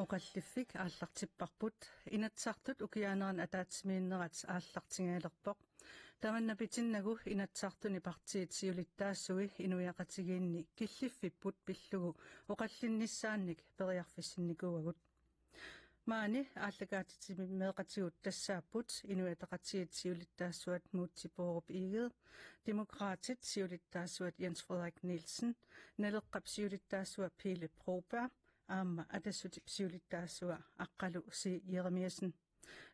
oqallifik aallartipparput inatsartut ukianeran ataatimiinnerat aallartingaalerpoq tamanna pitinnagu inatsartuni partiit siulittaassui inuiaqatigiinni killiffipput pillugu oqallinnissaannik periarfissinikuagut maani ааллакаатитими меэқатигут тассааппут инуятақатигит сиулиттаассуат муутсипооруп иигеэ демократит сиулиттаассуат Jens Frederik Nielsen налеққап сиулиттаассуа Philip Broberg аама атассутип сиулиттаассуа аққалу си Jeremiasen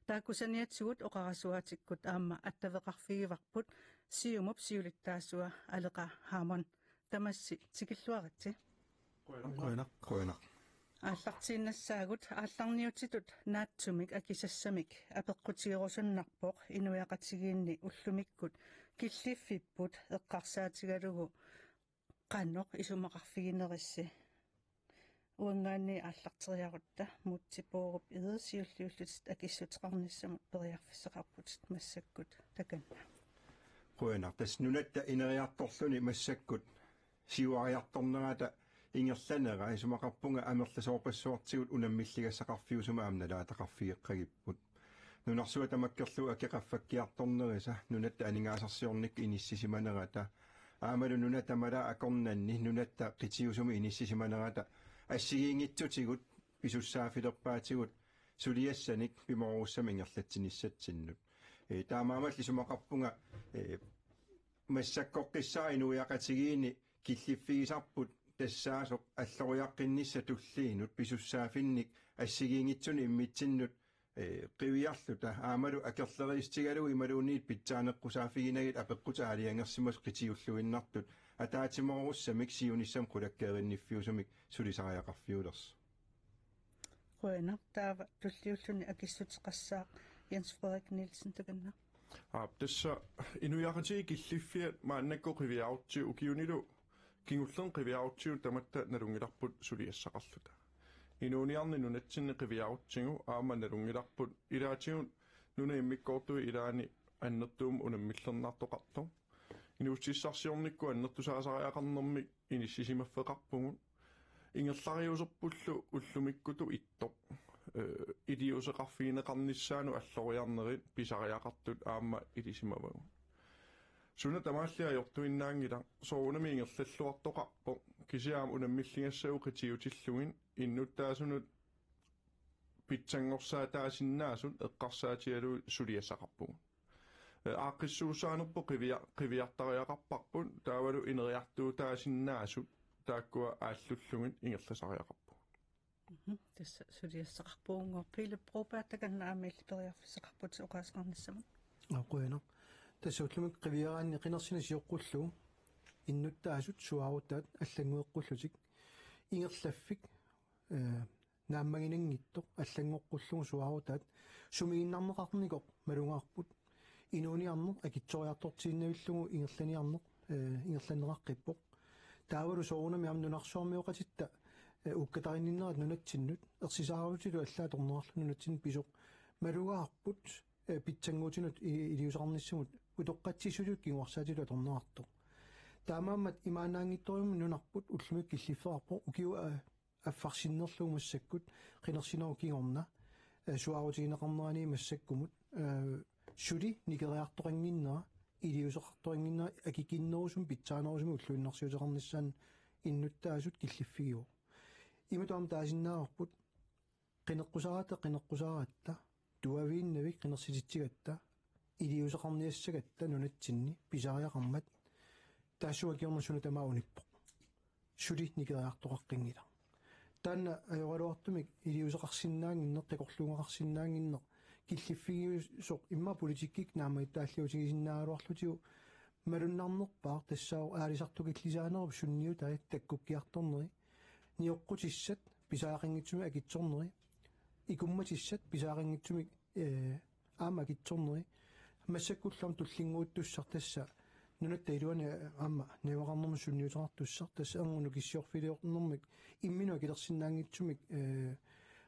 тааккусаниатсугут оқарасуаатиккут аама аттавеқарфигиварпут сиумуп сиулиттаассуа алеқа хаамон тамасси тикиллуарати қойна ааллартииннассаагут аалларниутитут наатсумик акисассамик апеққутигерусуннарпоқ инуяқатигиинни уллумиккут киллиффиппут эққарсаатигалугу қанноқ исумақарфигинерисси уангаани ааллартериарутта мутсипооруп идерсиуллиуллутит акиссутеқарниссамут периарфиссеқарпутит массаккут таканна қойна тас нунатта инериарторлуни массаккут сиуариарторнерата ингерланера исумақарпунга амерласоорпассуартигут унаммиллигассақарфиусума амналаа тақарфигеққагиппут нунарсуа тамаккерлу акеқаффаккиарторнериса нунатта анингаасарсиорник иниссисиманерата аамалу нунатамала акорнанни нунатта қитиусуми иниссисиманерата ассигиингитсутигут писуссаафилерпаатигут сулиассаник пиморуссами ингерлатсиниссатсиннут таамаамал исумақарпунга массаккоққиссаа инуяқатигиини киллиффигисарпут тассаасоқ аллориаққиннисса туллиинут писуссаафинник ассигиингитсуни иммитсиннут қивиарлута аамалу акерлериистигалу ималуунниит питсаанеққусаафигинагит апеққутаалиангерсимас қитиуллуиннартут атаатиморуссамик сиунissam қулаккееринниффиусумик сулисариақарфиулерс қойна таава туллиуллуни акиссутеқассаақ Jens Frederik Nielsen таканна тасса инуяқати киллиффиат мааннакко қивиаутти укиунилу кингуллен қивиаутсиу таматта налунгиларпут сулиассақарлута инууниарни нунатсинни қивиаутсигу аама налунгиларпут илаатигут нуна иммиккоортуи илаани аннертуум унаммиллернаартоқарту инуутсиссарсиорникку аннертусаасариақарнэрмик иниссисимаффеқарпугут ингерлариусерпуллу уллумиккуту иттоқ идиусеқарфигинеқарниссаану аллориарнерит писариақартут аама илисимавагу суна тамааллиа йортуиннаангила соонами ингерллуартоқарпо кисиаам унаммиллингассагу қитиутиллугин иннуттаасунут питсангорсаатаасиннаасут эққарсаатиалу сулиассақарпугу ааққиссуусаанерпо қивиартариақарпарпут таавалу инериартуутаасиннаасут тааккуа ааллуллугин ингерласариақарпу тасса сулиассақарпуунгор Philip Broberg таканнаамил периарфиссеқарпут оқаасеқарниссамут ақуяна тассуутлумик қивиараанни қинерсина сиоққуллу иннуттаасут суарутаат аллангуэққуллутик ингерлаффик нааммагинангиттоқ аллангоққуллугу суарутаат сумигиннарнеқарникоқ малунгаарпут инууниарнеқ акитсориартортииннавиллугу ингерланиарнеқ ингерланнеқаққиппоқ таавалу соонами амнунарсуармиоқатитта уккатаринниннерат нунатсиннут ерсисаарутилу аллааторнеарлу нунатсин писоқ малугаарпут питсангуутинут илиусақарниссамут утоққатсисулут кингуарсаатилу аторнеартоқ таамааммат имаанаангитториум нунарпут уллумик киллиффеқарпо укиу аффарсиннерлугу массаккут қинерсинеру кигорна суарутигинеқарнерани массаккумут сули никериарторингиннера илиусеқарторингиннера акикиннерусум питсаанерусум уллуиннарсиутеқарниссаан иннуттаасут киллиффигиу иматуам таасиннаарпут қинеққусаратта туавииннавик қинерсититсигатта илиусеқарниассагатта нунатсинни писариақармат таассуакиорнасуна тамауниппоқ сули никериартоқаққингила таанна ажоралуартумик илиусеқарсиннаангиннер тақорлунгақарсиннаангиннер киллиффигиусоқ имма политиккик наамаиттааллиутигисиннааруарлутигу малуннарнерпаар тассаа аалисартукиллисаанерп сунниу таа таккуккиарторнери ниоққутиссат писаақингитсуми акитсорнери икумматиссат писаақингитсуми аама акитсорнери массаккуллам туллингууттуссар тасса нунатта илуани аама невақарнерму сунниутеқартуссар тасса ангуну киссиорфилиорнэрмик имминуа килерсиннаангитсумик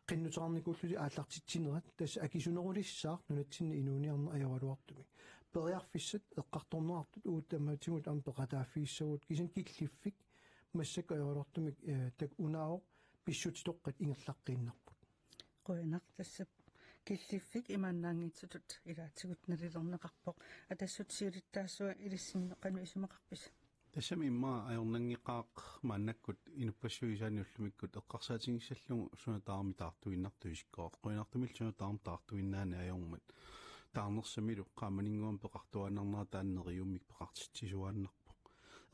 qinnuteqarnikulluti ааллартитсинерат тасса акисунерулиссаар нунатсинни инууниарна ажавалуартуми периарфиссат эққарторнеартут уутамаатигут ам пеқатааффииссагут кисин киллиффик массак ажавалуартумик так унаао писсутитоққат ингерлаққииннарпут qoinaq tassap killifik imannaangiitsutut ilaatigut nalilernaqarpoq atassut siulittaasua ilissinneqanu isumaqarpis тассами имма аёрнангиқаақ мааннаккут инуппассуисааниуллумиккут эққарсаатингиссаллугу сунатаарми таартуиннартуисиккоо қуинартумил сунатаарми таартуиннаани аёрмат таарнерсамилу qaamaninnguam peqartuanarnera taanneриуммик peqartitsisuaannarpo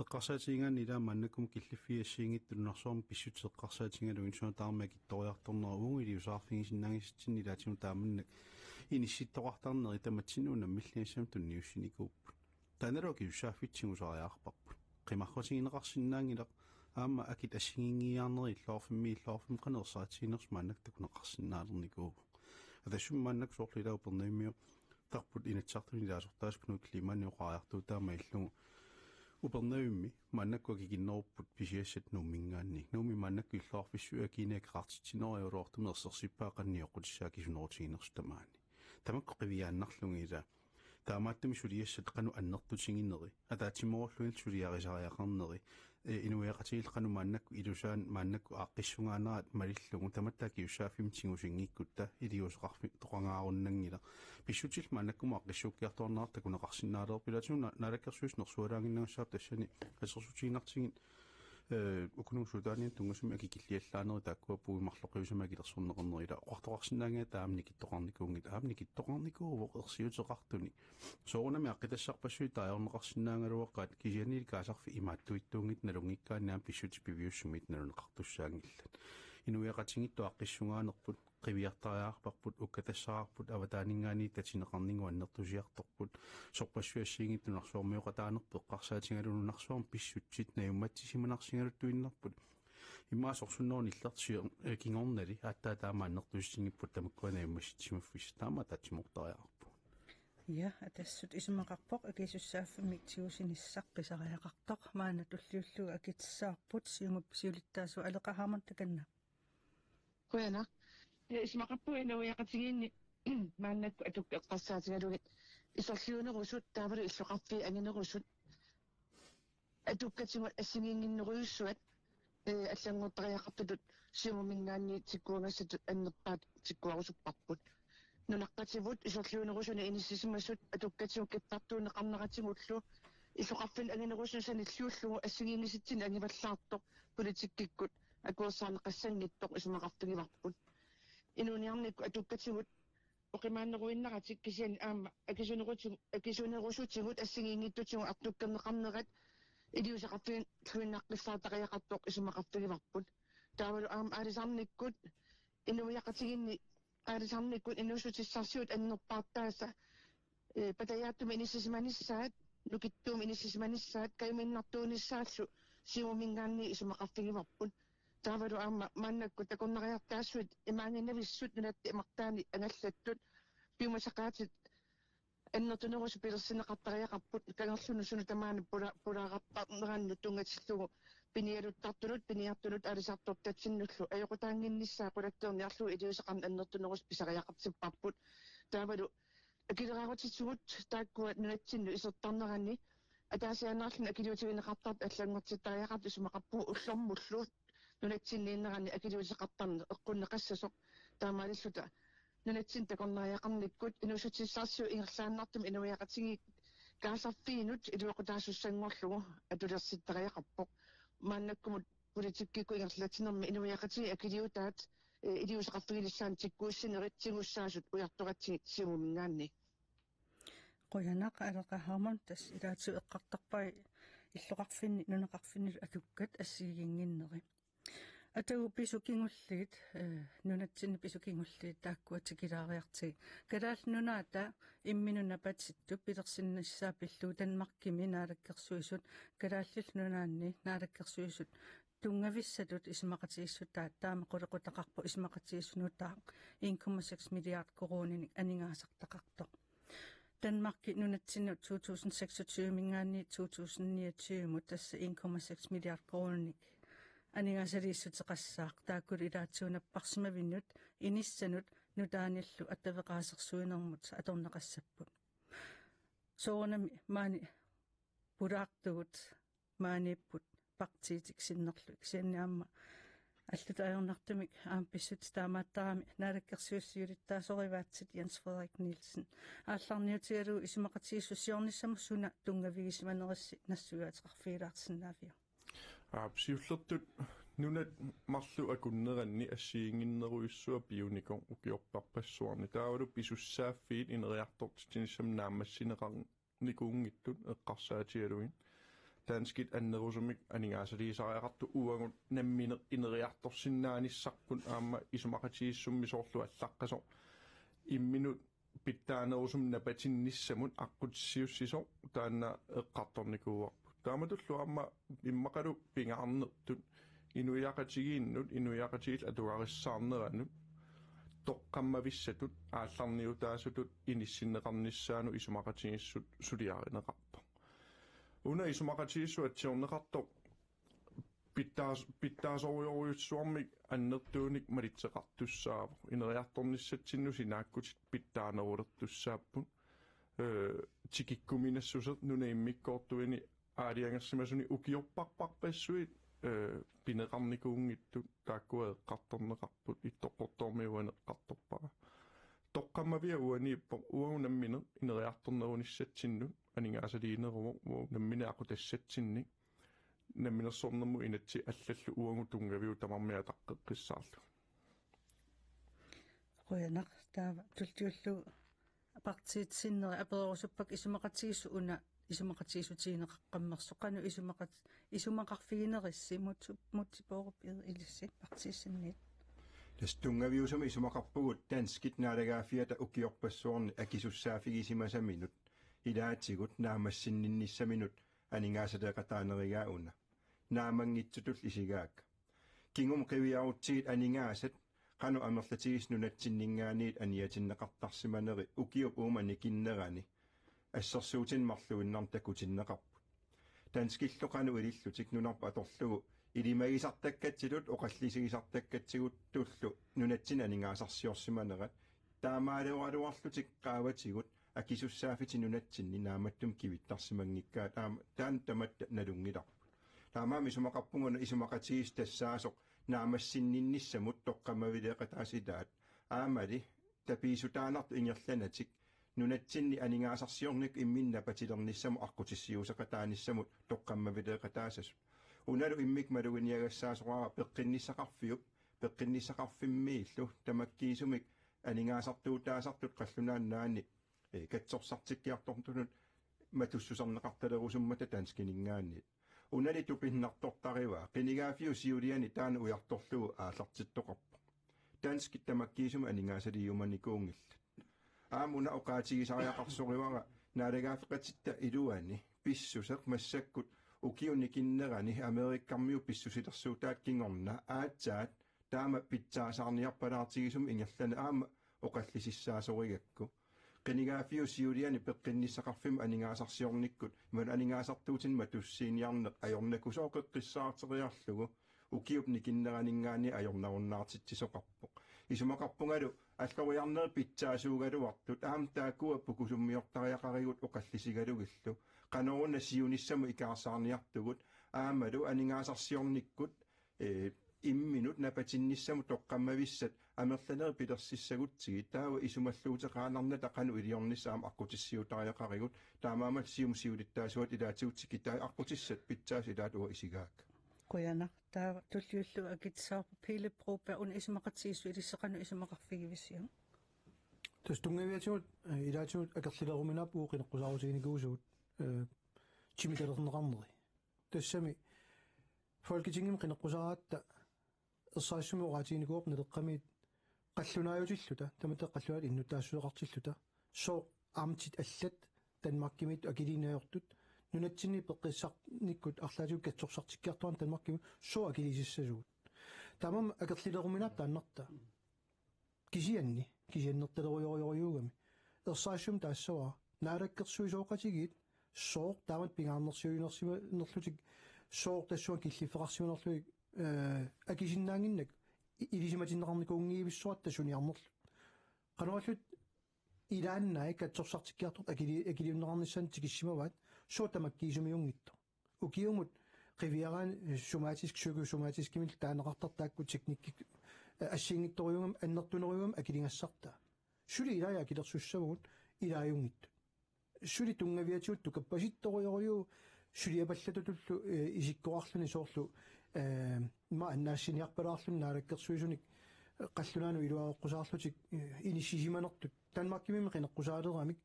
эққарсаатингаани илаа мааннаккум киллиффиассиингиттуннарсуарми писсут эққарсаатингалугин сунатаарми китториарторнера унгилиусаарфигисиннангиссатсин илаатиму тааманнак инисситтоқартарнери таматсинуунам миллиассам тунниуссиникууппут таанерок юсааффитсигусариаарпарпут qimaqqusigineqarsinnaangilaq aama akit assingingиарнери иллоорфимми qanерсаатигинерс мааннактакунеқарсиннаалерникуу атассуммааннак соорлилау пернаимиу тарпут инатсартуни лаасортаас кнут климаниоқариартуу таама иллугу упернаимми мааннаккуги гиннеруппут писиассат нуммингаанни нуми мааннакку иллоорфиссуа кинеқартитсинериулоортумерсерсиппаақанниоққутиссаа кисунерутигинерс тамаани тамакку қивиааннарлунги ила таамааттами сулиассат қану аннертутингиннери атаатиморуллунил сулиарисариақарнери инуяқатигил қану мааннакку илусаан мааннакку ааққиссунгаанаат малиллугу таматтааки юсааффимтингусингиккутта илиусеқарфи тоқангааруннангила писсутил мааннаккума аққиссууккиарторнаарта кунеқарсинаалерпилатуна налаккерсуис нерсуалаангиннагссаап тассани асерсутигинартигин укунungsutaanian tungasumi akikilliallaaneri taakkua puimарлоқиусама акилерсорнеқарнерила оқартоқарсинаангаа таамни киттоқарникуунгит аамни киттоқарникууво ерсиутеқартуни соорунами аққитассарпассуи таажорнеқарсинаангалуаққаат кисианили каасарфи имааттуиттуунгит налунгиккааниам писсути пивиуссумит налунеқартуссаангиллат инуяқатингитту аққиссунгааnerput qiviyartariaarparput ukkatassaraarput avataaninggaani tatinеқарнингу аннертусиарторпут сорпассуассиингиттунарсуармиоқатаанерпу эққарсаатингалунунарсуарм писсутсит наюмматсисиманарсингалуттуиннарпут имаасорсуннерни иллертсиа кингорнали ааттаа таама аннертуиссингиппут тамаккуанаюммасситсимаффис таама татсимортариаарпу я атассут исумақарпоқ акисуссааффимик тиусиниссаққисариақартоқ маана туллиуллуга акитсаарпут сиумуп сиулиттаасу алеқахааман таканна кояна исмақарпу инуяқатигиинни мааннакку атук эққассаатигалугит исорлиунерусут таавалу иллоқарфи ангинерусут атуккатигут ассигингиннеруйуссуат аллангуттариақартутут сиумумингаанни тиккуангассатут аннерпаат тиккуарусуппарпут нунаққативут исорлиунерусуна иниссисимассут атуккатигу киппартуунеқарнератигуллу иллоқарфин ангинерусун саниллиуллугу ассигингиситсин ангиваллаарто политиккиккут акуерсаанеқассангиттоқ исмақартугиварпут инуниарникку атуккатигут оқимааннеруиннаратик кисиан аама акисунерусутигут ассигингиттутигу артуккернеқарнерат илиусеқарфин клуиннаққиссаатариақартоқ исмақартугиварпут таавалу аама алисарниккут инуяқатигинни алисарниккут инусутиссарсиут аннерпаартааса патаяаттуми иниссисиманиссаат нукиттуumi иниссисиманиссаат кайминнартуунissaаллу сиумингаанни исмақартугиварпут таавалу аама мааннакку такорнариартаассуит имаангиннависсут нунатти имартаани ангаллаттут пиумасақаатит аннертунерусу пилерсинеқартариақарпут кангерлуну суну тамаани пулаараппарнераанну тунгатиллугу пиниалуттартулут пиниартулут алисартортатсиннуллу аёқутаангиннissaа пулаккерниарлу илиусеқарн аннертунерус писариақартиппарпут таавалу акилераарутитсугут тааккуа нунатсинну исертарнеранни атаасианаарлун акилиутигинеқартарт аллангортиттариақарт исумақарпуу уллормуллуут нунатсиннииннерани акилиусеқартарне эққуннеқассасоқ таамаалиллута нунатсин такорнариақарниккут инусутиссаарсиу ингерлааннартум инуяқатиги каасарфиинут илуэқутаассуссангорлугу атулерситтариақарпоқ мааннаккумут политиккикку ингерлатинерми инуяқатиги акилиутаат илиусеқарфигилиссаан тиккууссинеритсигуссаасут уярторатсигит сиумумингаанни qoyanaq alaqahaamam tas ilaatu eqqartarpai иллоqarfinni nunaqarfinni atukkat assigiginginneri атагу писукингуллигит нунатсинни писукингуллигит тааккуатикилаариартиг калаалнунаата имминуна патситту пилерсиннассаа пиллуу танмаркими наалаккерсуисут калааллил нунаанни наалаккерсуисут тунгависсатут исмақатигиссутаа таама қулеқутақарпу исмақатигиссунутаа 1,6 миллиард корониник анингаасартақартоқ Danmark nunatsinnu 2026 mingaanni 2029 mutassa 1,6 milliard kronik aningasaliissutеқассаақ тааккул илаатсуунаппарсимавиннут инисsanут нутааниллу аттавеқаасерсуинермут аторнеқассаппут соонами маани пулаартугут мааниппут партиитик синнерлу кисианниаама аллутаажорнартумик писсут таамааттарами наалаккерсиуссиулиттаасориваатсит Jens Frederik Nielsen аалларниутигалу исумақатигиссуссиорниссаму суна тунгавигисиманерисси нассугаатеқарфиилаарсинаафиа сиуллертут нунат марлу акуннеранни ассиингиннеруйуссуа пиуникон укиорпарпассуарни таавалу писуссааффиит инериартортитинissam нааммассинеқарникуунгиттут эққарсаатигалуин таанскит аннерусумик анигаасалиисариақарту уагут намминеқ инериарторсиннааниссарпут аама исумақатигиссумми соорлу аллаққасо имминут питтаанерусум напатинниссамут аққутиссиуссисо таанна эққарторникууарпут тааматуллу аама иммақалу пингаарнертут инуиақатигииннут инуиақатигил атугариссаарнеранут тоққаммависсатут аалларниутаасутут иниссиннеқарниссаану исумақатигиссут сулиаринеқарпо уна исумақатигиссуатсиорнеқартоқ питтаасориориуссуармик аннертууник малитсеқартуссааву инериарторниссатсинну синааккутит питтаанерулертуссааппут тикиккуминассусерт нуна иммиккоортуини аалиангерсимасуни укиорпарпарпассуит пинеқарникуунгиттут тааккуа эққарторнеқарпут иттоққортормиуанеққарторпара тоққаммавиа уанииппо уагунаммине инериарторнеруниссатсинну анигаасалиинерумо наммина ақутассатсинник намминерсорнэрму инатси аллаллу уагу тунгавиу тамармиа таққеққиссаарлу qoyanaq taava tultiullu apartiitsineri aperorusuppak isumaqatigissu una isumaqatigisutiineqaqqammersoq qanu isumaqarfiginerissi muttiporup ilissi partiissinniit tas tungaviusumi isumaqarpugut tanskit naalagaafiata ukiorpassuorni akisussaafigiisimasaminut ilaatigut naamassinninnissaminut aningaasaleqataanerigaauna naamangitsutul isigaak kingum qiviarutsigit aningaasat qanu amerlatigisnunatsinningaaniit aniatinneqartarsimaneri ukiup uumani kinnerani ассерсуутинмарлуиннарн такутиннеқарпут танскиллу қану илиллутик нунарпа аторлугу илимагисартаккатсилут оқаллисигисартаккатсигут туллу нунатсин анигаасарсиорсиманерат таамаалуалуарлутик qaаватигут акисуссаафити нунатсинни нааматтум кивиттарсимангиккаа таан таматта налунгиларпут таамаами сумақарпунгуна исумақатигис тассаасоқ наамассиннинниссамут тоққамавилеқатааситаат аамали тапиисутаанарту ингерланатик нунатсинни анигаасарсиорник имминна патилерниссаму аққутиссиусақатааниссамут тоққаммавилеқатаасас уналу иммик малугиниагассаасоқара пеққинниссақарфиуп пеққинниссақарфиммииллу тамаккиисумик анигаасартуутаасартут қаллунааннаани катсорсартиккиартортунут матуссусарнеқарталерусуммата таанскинингаанни унали тупиннартортариваа қинигаафиу сиулиани таана уярторлугу ааллартиттоқарпо таански тамаккиисума анигаасалиуманикуунгилла аамуна оқаатигисариақарсоривара наалагаафеқатитта илуани писсусеқ массаккут укиуникиннерани америккармиу писсусилерсуутаат кингорна аатсаат таама питсаасаарниарпалаартигисум ингерлана аама оқаллисиссаасоригакку qinigaafiu siuliani peqqinnisaqarfim aningaasarsiornikkut iman aningaasartuutinma tussiiniarneq ajornakusooqeqqissaateriarlugu ukiup nikinneraninggaani ajornarunnaartitsisoqarpoq isumaqarpungalu аллориарнери питсаасуугалуартут аам тааккуа пукусуммиортариақариgut оқаллисигалугиллу каноруна сиунissаму икаарсаарниартугут аамалу анигаасарсиорниккут имминут напатинниссаму тоққаммависсат амерланери пилерсиссагутсиги таава исумаллуутеқаанарна тақану илиорнissaам аққутиссиутариақаригут таамаамал сиумсиулиттаасуат илаатиутсики таа аққутиссат питсаас илаат уа исигаак qoyanaq taava tulliullu akitsaarpu piilipruupa una isumaqatigissu ilisseqanu isumaqarfigivisiu tas tungaviatigut ilaatigut akerlileruminaap uuqineqqusaarusiginikuusugut chimikalernerarneri tassami folketingim qineqqusaraatta ersaissumi oraatiginikuup neleqqamiit qallunaajutiilluta tamata qalluaat innutaassuluqartilluta soo aamtit allat tanmarkimit akiliinaajortut нунатсини пеққиссарниккут арлаатиу катсорсартиккиартуан танмаркими соо акилисиссасугут тамам акерлилеруминаап тааннарта кисианнерталеруйориугами ерсаассум таассава наалаккерсуисооқатигит соо таамат пингаарнерсиуинерсима нерлутик соо тассуа киллиффеқарсиманерлуик акисиннаангиннак илисиматиннеқарникуунгиивиссуат тассуниарнерлу қаноаллут илааннаа катсорсартиккиартут акилиуннеқарнissan тикиссимаваат соо тамаккиисумиунгитто укиумут qiviyaraan somatisk psykosomatisk-kimil taanaqartartaakku teknikkik ассиингитториугам аннертунериугам акилингассарта сули илая акилерсуссавгут илааюнгит сули тунгавиатиут тукаппаситториориу сулиапаллатутуллу исиккоарлуни соорлу ма аннаассиниарпалаарлун наалаккерсуисуник qallunaanu iluaoqqusаарlutik inissisimanерtut танмаккимими qinеққусаалерамик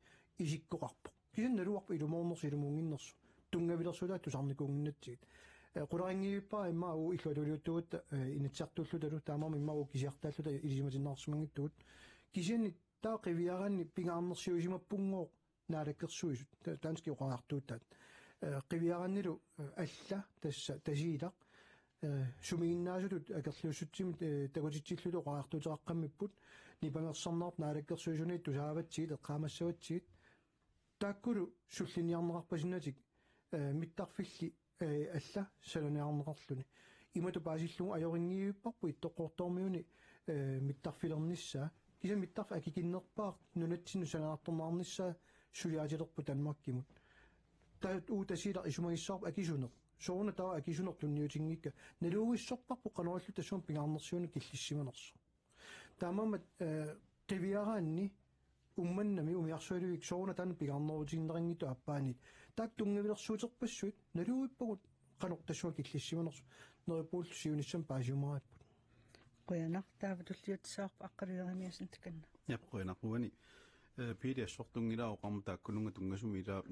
исиккоқарпоқ кисанналуарпа илумоорнерси илумунгиннерсу тунгавилерсулаат тусарникуунгиннатсигит qularangiippa imma u illualuluuttugut initsartullu taamam imma u kisiartaalluta ilisиматиннаарсумангиттугут кисианни таа qivиаранни пингаарнерсиусимаппунгоо наалаккерсуисут таански уқаартуутаат qivиараннилу алла тасса тасиилақ сумигиннаасутут акерлуussutsimit такутитсиллуту уқаартуутеқаққаммиппут нипангерсарнаарп наалаккерсуисуни тусааватсигит эққаамассаватсигит тааккулу суллиниарнеқарпасинатик миттарфилли алла салониарнеқарлуни имату паасиллугу ajoriнгииппарпу иттоққортормиуни миттарфилерниссаа киса миттарф акикиннерпаар нунатсину санаартормаарниссаа сулиаатилерпу танмаккимут таат уу тасилар исумагиссаарпу акисунеқ соорна таа акисунерлунниутингикка налуугиссорпарпу канараллу тасуун пингарнерсиуни киллиссиманерсо таамамат qivиараанни умманнами умиарсуалуик соорна таан пигарнерутииннерингиту аппаанит таак тунгавилерсуутерпассуит налууиппагут канортассуа киллиссиманерсу нерипууллу сиуниссам паасиумарааппут qoyanartaava tulliutssaarpa aqqaliuramиасан таканна япқуинақуани пилиассортунгилаа оқарма тааккунунга тунгасуми ила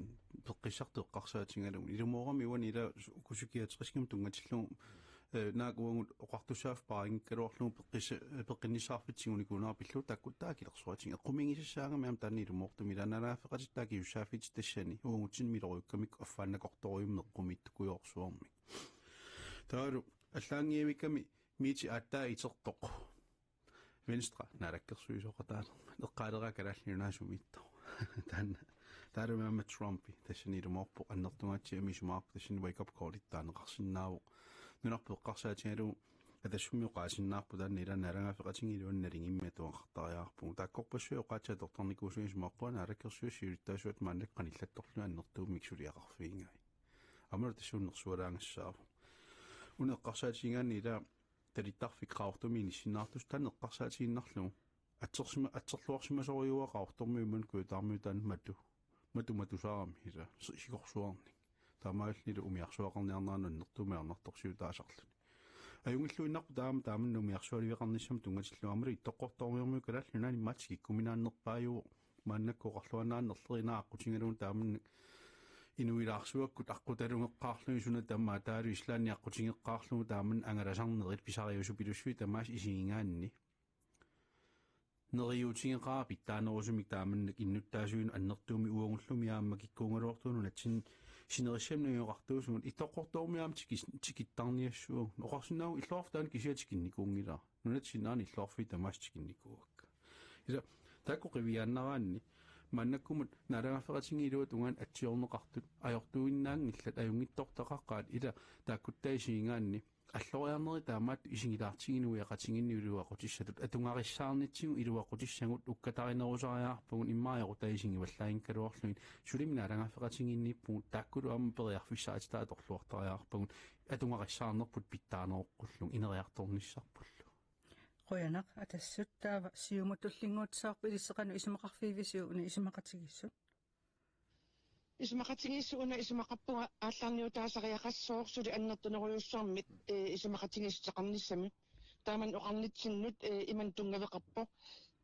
пеққиссартеққарсаатингалу илумоорами уани ила кусукиатеқиским тунгатиллу наакуангут оқартусаав пааингкалоорлу пеққиннисаарфитсигуникунаа пиллу тааккуттаа килерсуатин эққумингисаангами ам таани илумоортуми лананаафеқатиттааки юсаафититтассани уungutsin милоруиккамик аффааннакорторуйумнеққумиттукуйоорсуарми таалу аллаангиемикками мити ааттаа итертоқ Venstre naalakkерсуисоқатаал эққаалераа калааллиунаасумииттоо таалумаа ма Трумпи тассанилумоорпо аннертунгаатсиами сумаарпу тассани wake up call иттаанеқарсинааву нунарпу эққарсаатигалу атассумиоқаасиннаарпу таанни иланаарангафеқатингилуанналин иммиатуақартариаарпу тааккорпассуи оqaатса докторникуусуисумаарпуа наалаккерсуиссиулиттаасуат мааннақ қаниллатторлуа аннертуумик сулиақарфиингай амара тассууннерсуалаангассааву унеққарсаатингаанни ила талиттарфик qaortumi nissinnaartus tanneqqarsaatiginnarlugu атсерлуарсимасориуа qaortormiumman kuutaarmiutaan матуматусаарами ила сикорсуарни таамааллилу умиарсуақарниарнаана нертумиарнарторсиу таасарлуни аюнгиллуиннарпу тааман умиарсуаливеқарниссам тунгатиллуармали иттоққортормиумиу калааллунаани матсик иккуминааннерпааюу мааннаккоқарлуанааннерлеринаа аққутингалуун инуилаарсуаккут аққуталунгеққаарлуни суна тамма таалу ислаанни аққутингеққаарлугу тааман ангаласарнерит писариусу пилуссуи тамаас исигингаанни нериутингеқаа питтаанерусумик тааманнак иннуттаасуин аннертууми уангуллуми аама киккуунгалуартууну натсин синерисsamниуақартуусугут итоққорторумиаам тикиттарниассуу оқарсинаагу иллуарфтаан кисиатикинникуунгила нунатсинаани иллуарфи тамаас тикинникуугакка иса таакку қивиааннараанни маннаккумут наалагафеқатингилуат унгаан атсиорнеқартут ajortuinnaangillat ajungittортақаққаат ила тааккуттаисиингаанни аллориарнери таамаат исигилаартигинуиақатингинниулуақутиссатут атунгариссаарнитсигу илуақутиссагут уккатаринерусариаарпугун иммаариақутаисингиваллаингкалуарлугин сулимина алагафеқатингинниппугут тааккулу аама периарфиссаатитаа торлуартариаарпугун атунгариссаарнерпут питтааneroqqulluг инериарторниссарпуллу qoyanaq atassuttaa siumutullinguutsaarpu ilisseqanu isumaqarfiivisiu una isumaqatigissut исмақатингиссуна исмақаппуга ааллаарниутаасариақассоорсули аннертунерулуссуармит исмақатингиссеқарниссами тааман оқарнитсиннут иман тунгавеқарпо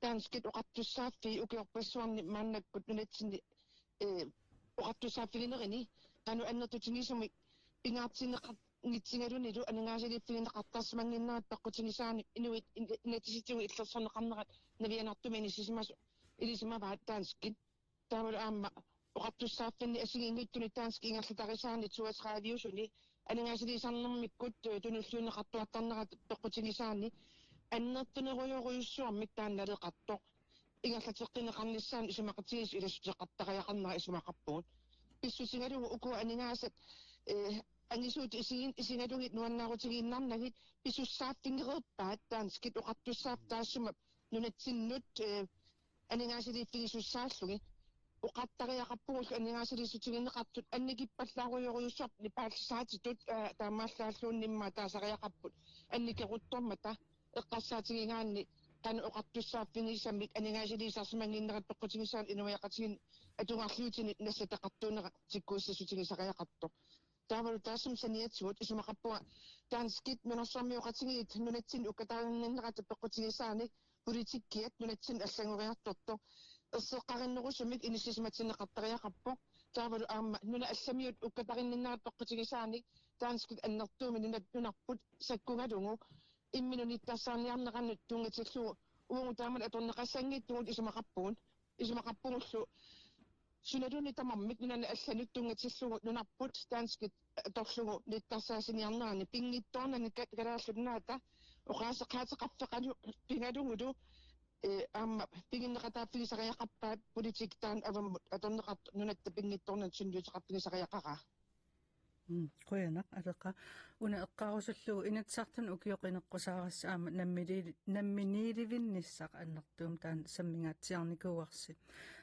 таанскит оқартуссааффи укиорпассуарни мааннаккут нунатсини оқартуссааффигинерини тану аннертутингисуми пингаартинеқар ngitsingalunnilu anangaasiliffigинеқартарсимангиннаат паққутинисаани инуит инатиситигу иллерсорнеқарнерат навианартумини сисимасу илисимаваат таанскит таамалу аама оқартуссааффинни асигингиттуни таански ингерлутарисаани туасраавиусуни анангаасилисарнэрмиккут тунуллуунеқартуартарнерат пеққутинисаани аннертунеруйоруйуссуармик таанналеқартоқ ингерлатеққинеқарниссаани исумақатигис илассутеқартариақарнера исумақарпугут писсусингалугу уку анингаасат анисуут исингалугит нуаннаарутигииннарнагит писуссааффингерерпаат таанскит оқартуссааф таассума нунатсиннут анингаасилиффигисуссааллуги uqattariaqappugus annigaasilisutiginneqartut annikippallaaquyoriussort nipaallisaatitut taammaallaalluunнимma taasariaqapput annikequttormata eqqassaatigингаанни qanu oqartussaaffiniisammik annigaasiliisarsimangiinnerat peqqutigisaan inuiaqatigin atungarluutinit nassataqartuuneqa tikkuussasutigisariaqartor taavalu taassum saniatsugut isumaqappua taanskit nunersormiuqatigit nunatsin ukkataarninnerata peqqutigisaani politikkiat nunatsin allanguriartorto erseqqarinnerusumik inissismatsinneqartariaqappo taavalu aamma nuna allamiut ukkatarinninnerat peqqutigisaani taanskit annertuumi nunarput sakkungalungu imminunittaassaarniarneqannut tungatillugu uungu taamat atorneqassangittugut isumaqappuullu sunaduni tamammik nunana allanut tungatillugu nunarput taanskit atorlugu nittaassaasiniarnerani pingittoornani kalaallunaata oqaaseqaateqaffeqalu pingalungulu aamma pinginneqataappigisariaqappaat politiktaan avammut atorneqart nunatta pingittoornan sunniuteqarpigisariaqaraa qoyanak adeqa una eqqarusullugu inatsartun ukioqineqqusaaras aama namminiilivinnissaq annertuum taan sammingaatiarnikuuarsi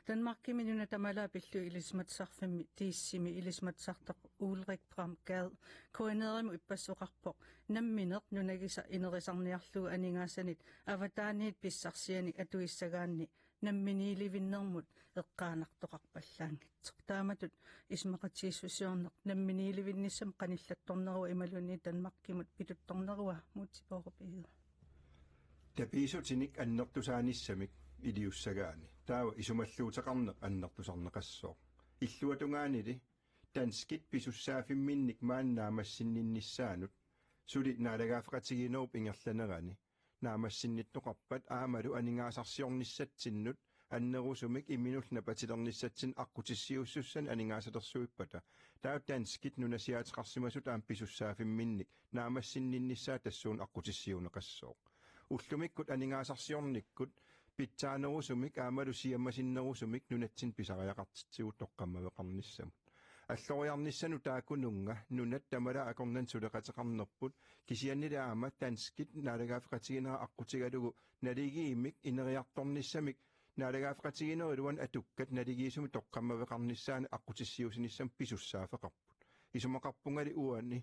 Danmarkimi nuna tamala pillu ilismatsarfimmi tiissimi ilismatsartaq Ulrik Pram Gad koinerimo ippassoqarpoq nammineq nunagisa inerisarniarlugu aningaassanit avataaniit pissarsiani atuissagaanni namminiilivinnermut eqqaanartoqarpallaangitsoq taamatut ismaqatiissusiorneq namminiilivinnissam qanillattornerua imaluni Danmarkimut pituttornerua muutipoqopiigu tapiisutinik annertusaanissamik iliussagaani taawa isumalluutaqarneq annertusarneqassoo illuatungaanili tanskit pisussaaffimminnik maannaamassinnnissaanut suli naalagaafqatigiinerup ingerlanerani naamassinnittoqarpat aamalu aningaasarsiornissatsinnut annerusumik imminullna patilernisatsin aqutissiussussan aningaasalerssuippata taa tanskit nunasiaateqarsimasut aam pisussaaffimminnik naamassinnnissaa tassuun aqutissiuneqassoo ullumikut aningaasarsiornikkut pitsaanерусумик аамалу сиаммасиннерусумик нунатсин писариақартитсигут тоққаммавеқарниссамут аллориарниссану таакунунга нунат тамала акорнан сулеқатеқарнерпут кисианнила аама танскит наалагаафеқатигинера аққутигалугу налигиимик инериарторниссамик наалагаафеқатигинерилуан атуккат налигиисуми тоққаммавеқарнissaани аққутиссиусиниссам писуссаафеқарпут исумақарпунгали уани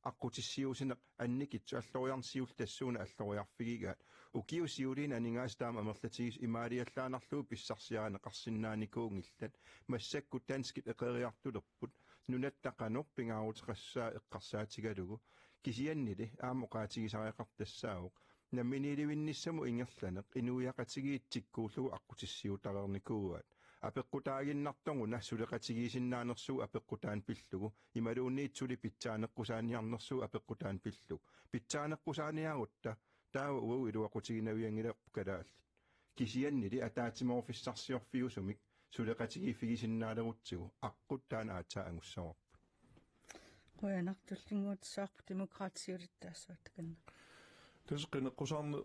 аққутиссиусинеқ анникитсу аллориарсиул тассууна аллориарфигигаат укиусиулин анингааstaam амерлатигис имаалиаллаанарлуу писсарсиаране қарсиннааникуунгиллат массакку танскит эқериартулерпут нунаттақанор пингаарутеқассаа эққарсаатигалугу кисианнили аамоқаатигисариақартассаавоқ намминиливинниссаму ингерланеқ инуиақатигиитсиккууллугу аққутиссиутарерникууаат апеққутаагиннартонгуна сулеқатигисиннаанерсуу апеққутаан пиллугу ималуунниитсули питсаанеққусааниарнерсуу апеққутаан пиллу питсаанеққусааниарутта таава уу илуақутигинавиангилеқ калаалли кисианнили атаатимоофиссарсиорфиусумик сулеқатигиффигисиннаалерутсигу аққуттаан аатсаангуссаварпу qoyanartullinguutsaarpu demokraatiulittaassaattakanna тасеқинеққусаарне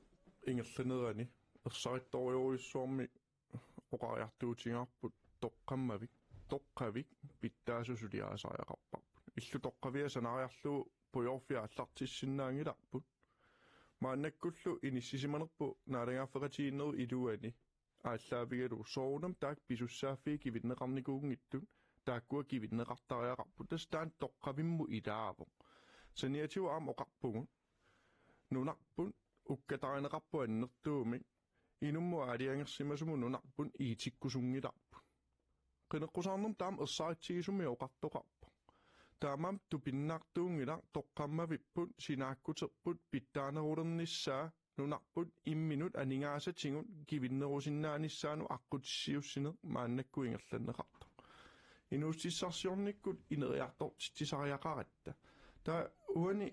ингерланерани ерсаритториориуссуарми оқариартуутингарпут тоққавик питтаасусулиаасариақарпарпут иллу тоққавиасанариарлуу пуйорфиа аллартиссиннаангиларпут мааннаккуллу иниссисиманерпу наалагааффеқатигиннеру илуани ааллаавигалу соорнам таак писуссааффии кивиннеқарникуунгиттут тааккуа кивиннеқартариақарпут тастаан тоққавимму илаавоқ саниатиу аам оқарпугу нунарпун уккатаринеқарпу аннертуумик инумму алиангерсимасуму нунарпун иитиккусунгиларпу qinеққусаарнум таам ерсаатсигисуми оқартоқарпу таамам тупиннаартуунгила тоққаммавиппут синааккутерпут питтаанерулерниссаа нунарпут имминут анингаасатигут кивиннерусиннааниссаану аққутиссиуссине мааннаккуингерланнеқарто инуустиссарсиорниккут инериартортитсисариақаратта та уани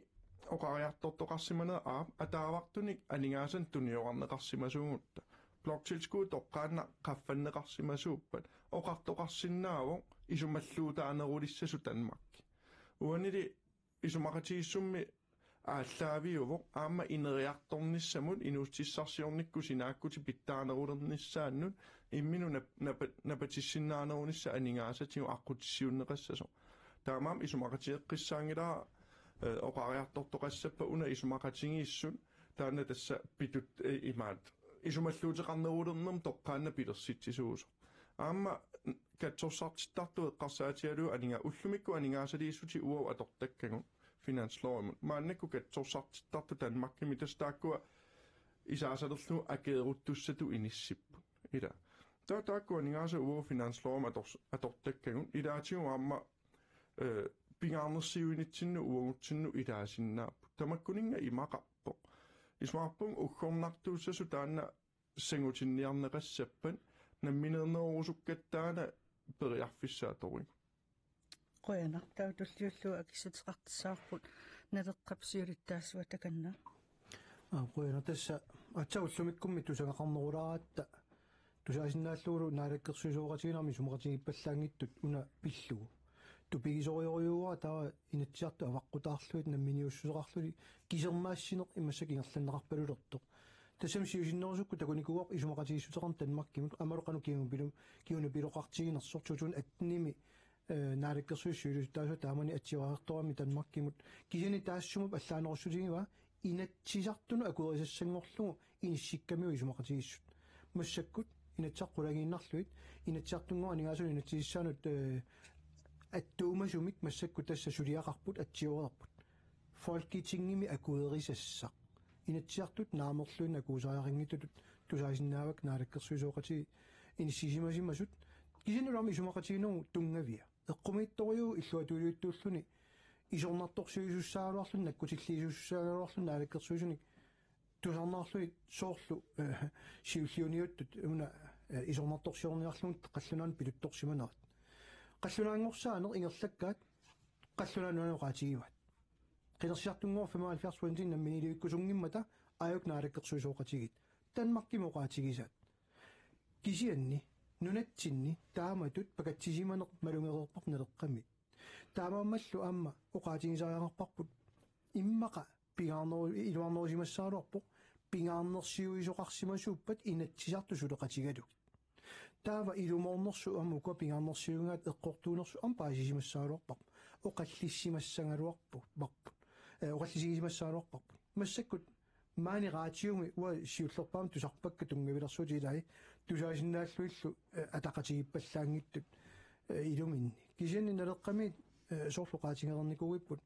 оқариартортоқарсимана аа атаавартуник анингаасан туниорарнеқарсимасуугутта блокtilskud тоққаана қаффаннеқарсимасууппат оқартоқарсиннаавоқ исумаллуутаанерулиссасу танмакки уанили исумақатигиссумми ааллаавиувоқ аама инериарторниссамут инуустиссарсиорникку синааккути питтаанерулернissaannут иммину напатиссиннаанерунисса анингаасатигу аққутиссиуннеқассасо таамаам исумақатиеққиссаангилаа оқариартортоқассаппа уна исумақатигииссут таана тасса питут имаат исумаллуутеқарнерулернерм тоққаанна пилерситсисуусо аама katsorsartittartu eqqarsaatialu aninga ullumikku aningaasaliissuti uau atortakkagut finanslorimut maannakku katsorsartittartu tanmakkimi tastaakkua isaasalerlu akeeruttussatu inissippu ila taakku aningaasa uau finanslorim atortakkagut ilaatigu aamma pingaarnersiuinitsinnu uagutsinnu ilaasinnaappu tamakkuninga imaqarpoq ismaarpung uggornartuussasu taanna sangutinniarneqassappan намминернерусуккаттаана периарфиссааторуи qoyanartau tulliullu akissutiqartissaarput naleqqapsiulittaasua takanna qoyana tassa atsagullumikkummi tusangaqarnerularatta tusaasinnaallugulu naalakkersuisuoqatiginarmi sumoqatigippallaangittut una pillugu tupigisorioriugaa taa inatsiartu avaqqutaarluit namminiussuseqarluli kisermaassineq immassakingерланнеқарпалулерtoq тассам сиусиннерусукку такуникуоқ исумақатигиссутеқарн танмаккимут амалоқану киуну пилоқартигинерсортутун аттними наалаккерсуиссуилусутаасу таамани атсиваерторами танмаккимут кисини таассумуп аллаанеруссутигива инатсисартуну акуерисассангорлугу иниссиккамиу исумақатигиссут массаккут инатсаққулагииннарлуит инатсиартунгуа анигаасуни инатсисаанут аттуумасумик массакку тасса сулиақарпут атсиорерпут фолкитингими акуерисассақ инатсиартут наамерлуин акуусаарингитут тусаасиннаавак наалаккерсуисооqati иниссисимасимасут кисинуларми сумақатигинеру тунгавиа эққумиитториу иллуатуулиуттууллуни исорнарторсуисуссаалуарлун наккутиллиисуссаалуарлун наалаккерсуисуник тусарнаарлуи соорлу сиуллиуниуттут уна исорнарторсиорниарлун қаллунаан пилутторсиманерат қаллунаангорсаанер ингерлаккаат қаллунаануанеқаатигиват qinерсиартунгоо 75 намминилиуккусунгиммата аюк наалаккерсуисооqatigit танмаркимоqaатигисаат кисианни нунатсинни тааматут пакатсисиманеқ малунгерерпақ налеққамит таамааммаллу аама оqaатигисариангерпарпут иммақа пигаарнеру илуарнерусимассаалуарпоқ пигаарнерсиуисоқарсимасууппат инатсисарту сулеқатигалук таава илуморнерсу аммука пигаарнерсиунгаат эққортуунерсу ам паасисимассаалуарпақ оқаллиссимассангалуарпу барпут оқаллисигисимассаалуарпарпут массаккут маани раатиуми уа сиуллерпаам тусарпакка тунгавилерсуутилаи тусаасиннааллуиллу атақатигиппаллаангиттут илуминни кисианни налеққамит соорлуқаатингерникугиппут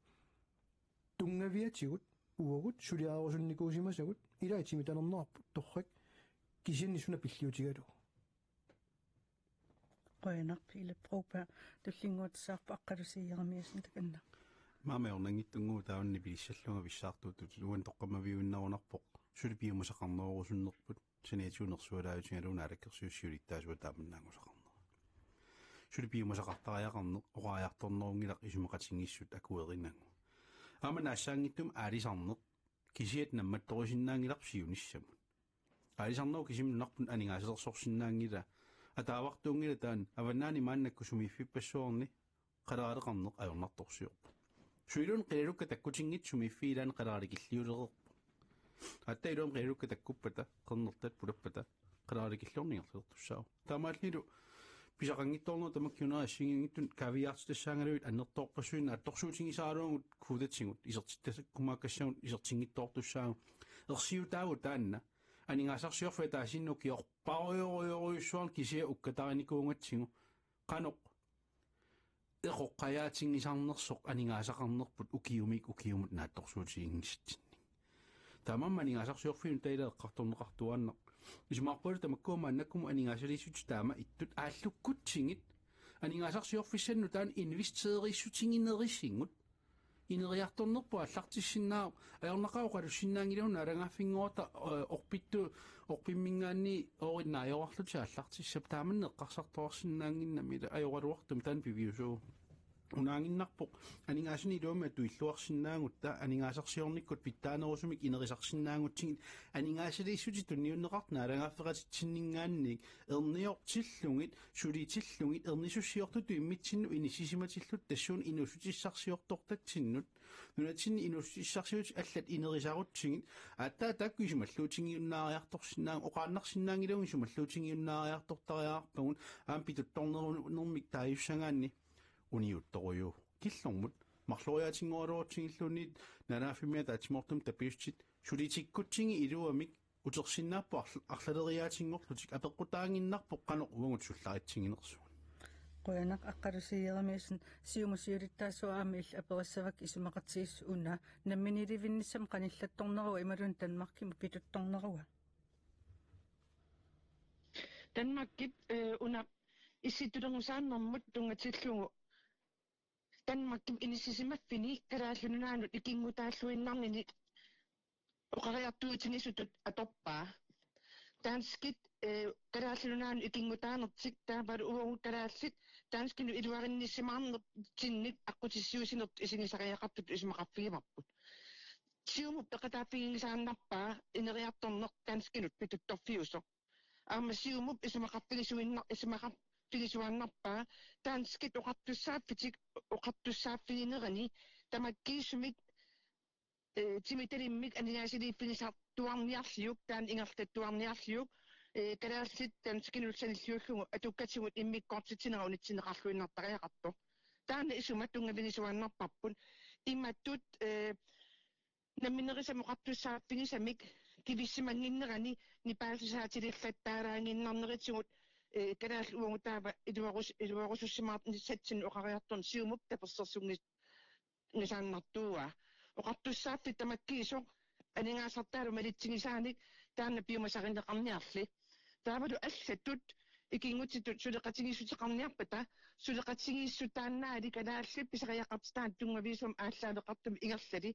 тунгавиатигут уагут сулиаарусунникуусимасагут илаатими танернерпут торрак кисианни суна пиллиутигалу qoyanarpi ilappropa tullingуутсаарпа аққалусииарамиасин таканна маамеорнангиттунгуу таунни пилиссаллунга виссаартуутут луан тоққамавиуннарунарпоқ сулипиумасақарнерусуннерпут саниатиунерсуалааютингалуна алаккерсуиссиулиттаасуа тааманнаангусақарнер сулипиумасақартариақарне оқариарторнерунгилақ исумақатингиссут акуеринангу аамана ассаангиттум аалисарнеқ кисиат намматторусиннаангилақ сиуниссамут аалисарнеру кисимнунарпун анигаасерсорсиннаангила атаавартуунгила таан аваннаани мааннакку сумиффиппассуорни қалаалеқарнеқ ajornartorsiorpu суилун қилалукка таккутингит сумиффиилаан қалааликиллиулерерпу атта илуам қилалукка таккуппата қернертат пулаппата қалааликиллорнингерлертуссаа таамааллилу писақангитторнер тамаккунера ассигингиттун кавиартуссаангалуит аннерторпассуин атторсуутингисаалуангут куудатсигут исертиттасаккумааккассагут исертингиттортуссаагу ерсиутааву таанна анигаасарсиорфа таасиннуки орпаруйоруйоруйуссуар кисия уккатариникуунгатсигу каноқ эқоққаяатингисарнерсоқ анигаасақарнерпут укиумут наатторсуутигингисситсинни таамамма анигаасарсиорфиун таилаэққарторнеқартуааннақ исмаарпула тамаккуума аннаккуму анигаасалиссути таама иттут ааллуккутсигит анигаасарсиорфиссанну таан инвестеериссутингинериссингут инериарторнерпу аллартиссиннаа аёрнақаоқалуссиннаангилуна алангааффингоота орпиммингаанни ориннаajorarluti аллартиссап тааманне эққарсарторсиннаангиннамила аёралуартум таан пивиусуу унаангиннарпоқ анигаасини илуама туиллуарсиннаангутта анигаасарсиорниккут питтаанерусумик инерисарсиннаангутсигит анигаасалииссути тунниуннеқартна алангаффеқатитсиннингаанник ерниортиллугит сулитиллугит ернисуссиортуту иммитсинну инисисиматиллут тассуун инусутиссарсиортортатсиннут нунатсинни инусутиссарсиут аллат инерисарутсигит ааттаа таккуисумаллуутингиуннаариарторсиннаан оқааннарсиннаангилугин сумаллуутингиуннаариарторториаарпагун аам питутторнерунэрмик тааюссагаанни униутторуйу киллормут марлуриатингуалуутсигиллуунит нанаффимиата атимортум тапиустит сулитиккутсинги илуамик утерсиннааппу арлалериаатингорлутик апеққутаангиннарпоқ қанеқ уангут сулларитсигинерсуун qoyanak aqqarusiyeramisen siumusiulittaasuaami ill aperassavak isumaqatsiis una namminilivinnissam qanillattornerua imalun tanmarkimu pituttornerua Danmarkit una issitulungusaannermut tungatillugu Danmarkit inissisimaffini karaallunnaanut ikingutaalluinnarnini oqariartuutinisutut atoppaa Danskit karaallunnaanu ikingutaanertik taapalu uungut karaallit Danskinu iluarinnissimaarner tinnik aqutissiusinert isinisariaqartut ismaqaffigimarput siumup peqataaffigingisaannarpaa ineriartorner Danskinut pituttorfiuso Siumup ismaqaffigisuannarpaa Danskit oqartussaaffitik oqartussaaffininerani tamakkiisumik timitelimik aniaasiliiffinisartuarniarliuk taan ingertattuarniarliuk kalaallit Danskinulsanilluullugu atukkatigut immikkortitsinera unitsineqarluinnartariaqartor taana isuma tungavинisuannarparput immattut namminerisam oqartussaaffinisamik kivissimанниннерани нипаалсисаатилиллаттаараангиннарнеритсугут канаал уангутаава илуарусуссимаартнissatsin оqariartorn siumup tapersersungi нисааннартууа оqartussaaффи тамаккиисоq анингаасартаалу малитсигисааник таанна пиумасаринеқарниарли таавалу аллаттут икингутитут сулеқатигиссутеқарниарпата сулеқатигиссутааннаали канаалли писариақартитаан тунгависум ааллаавеқартум ингерлали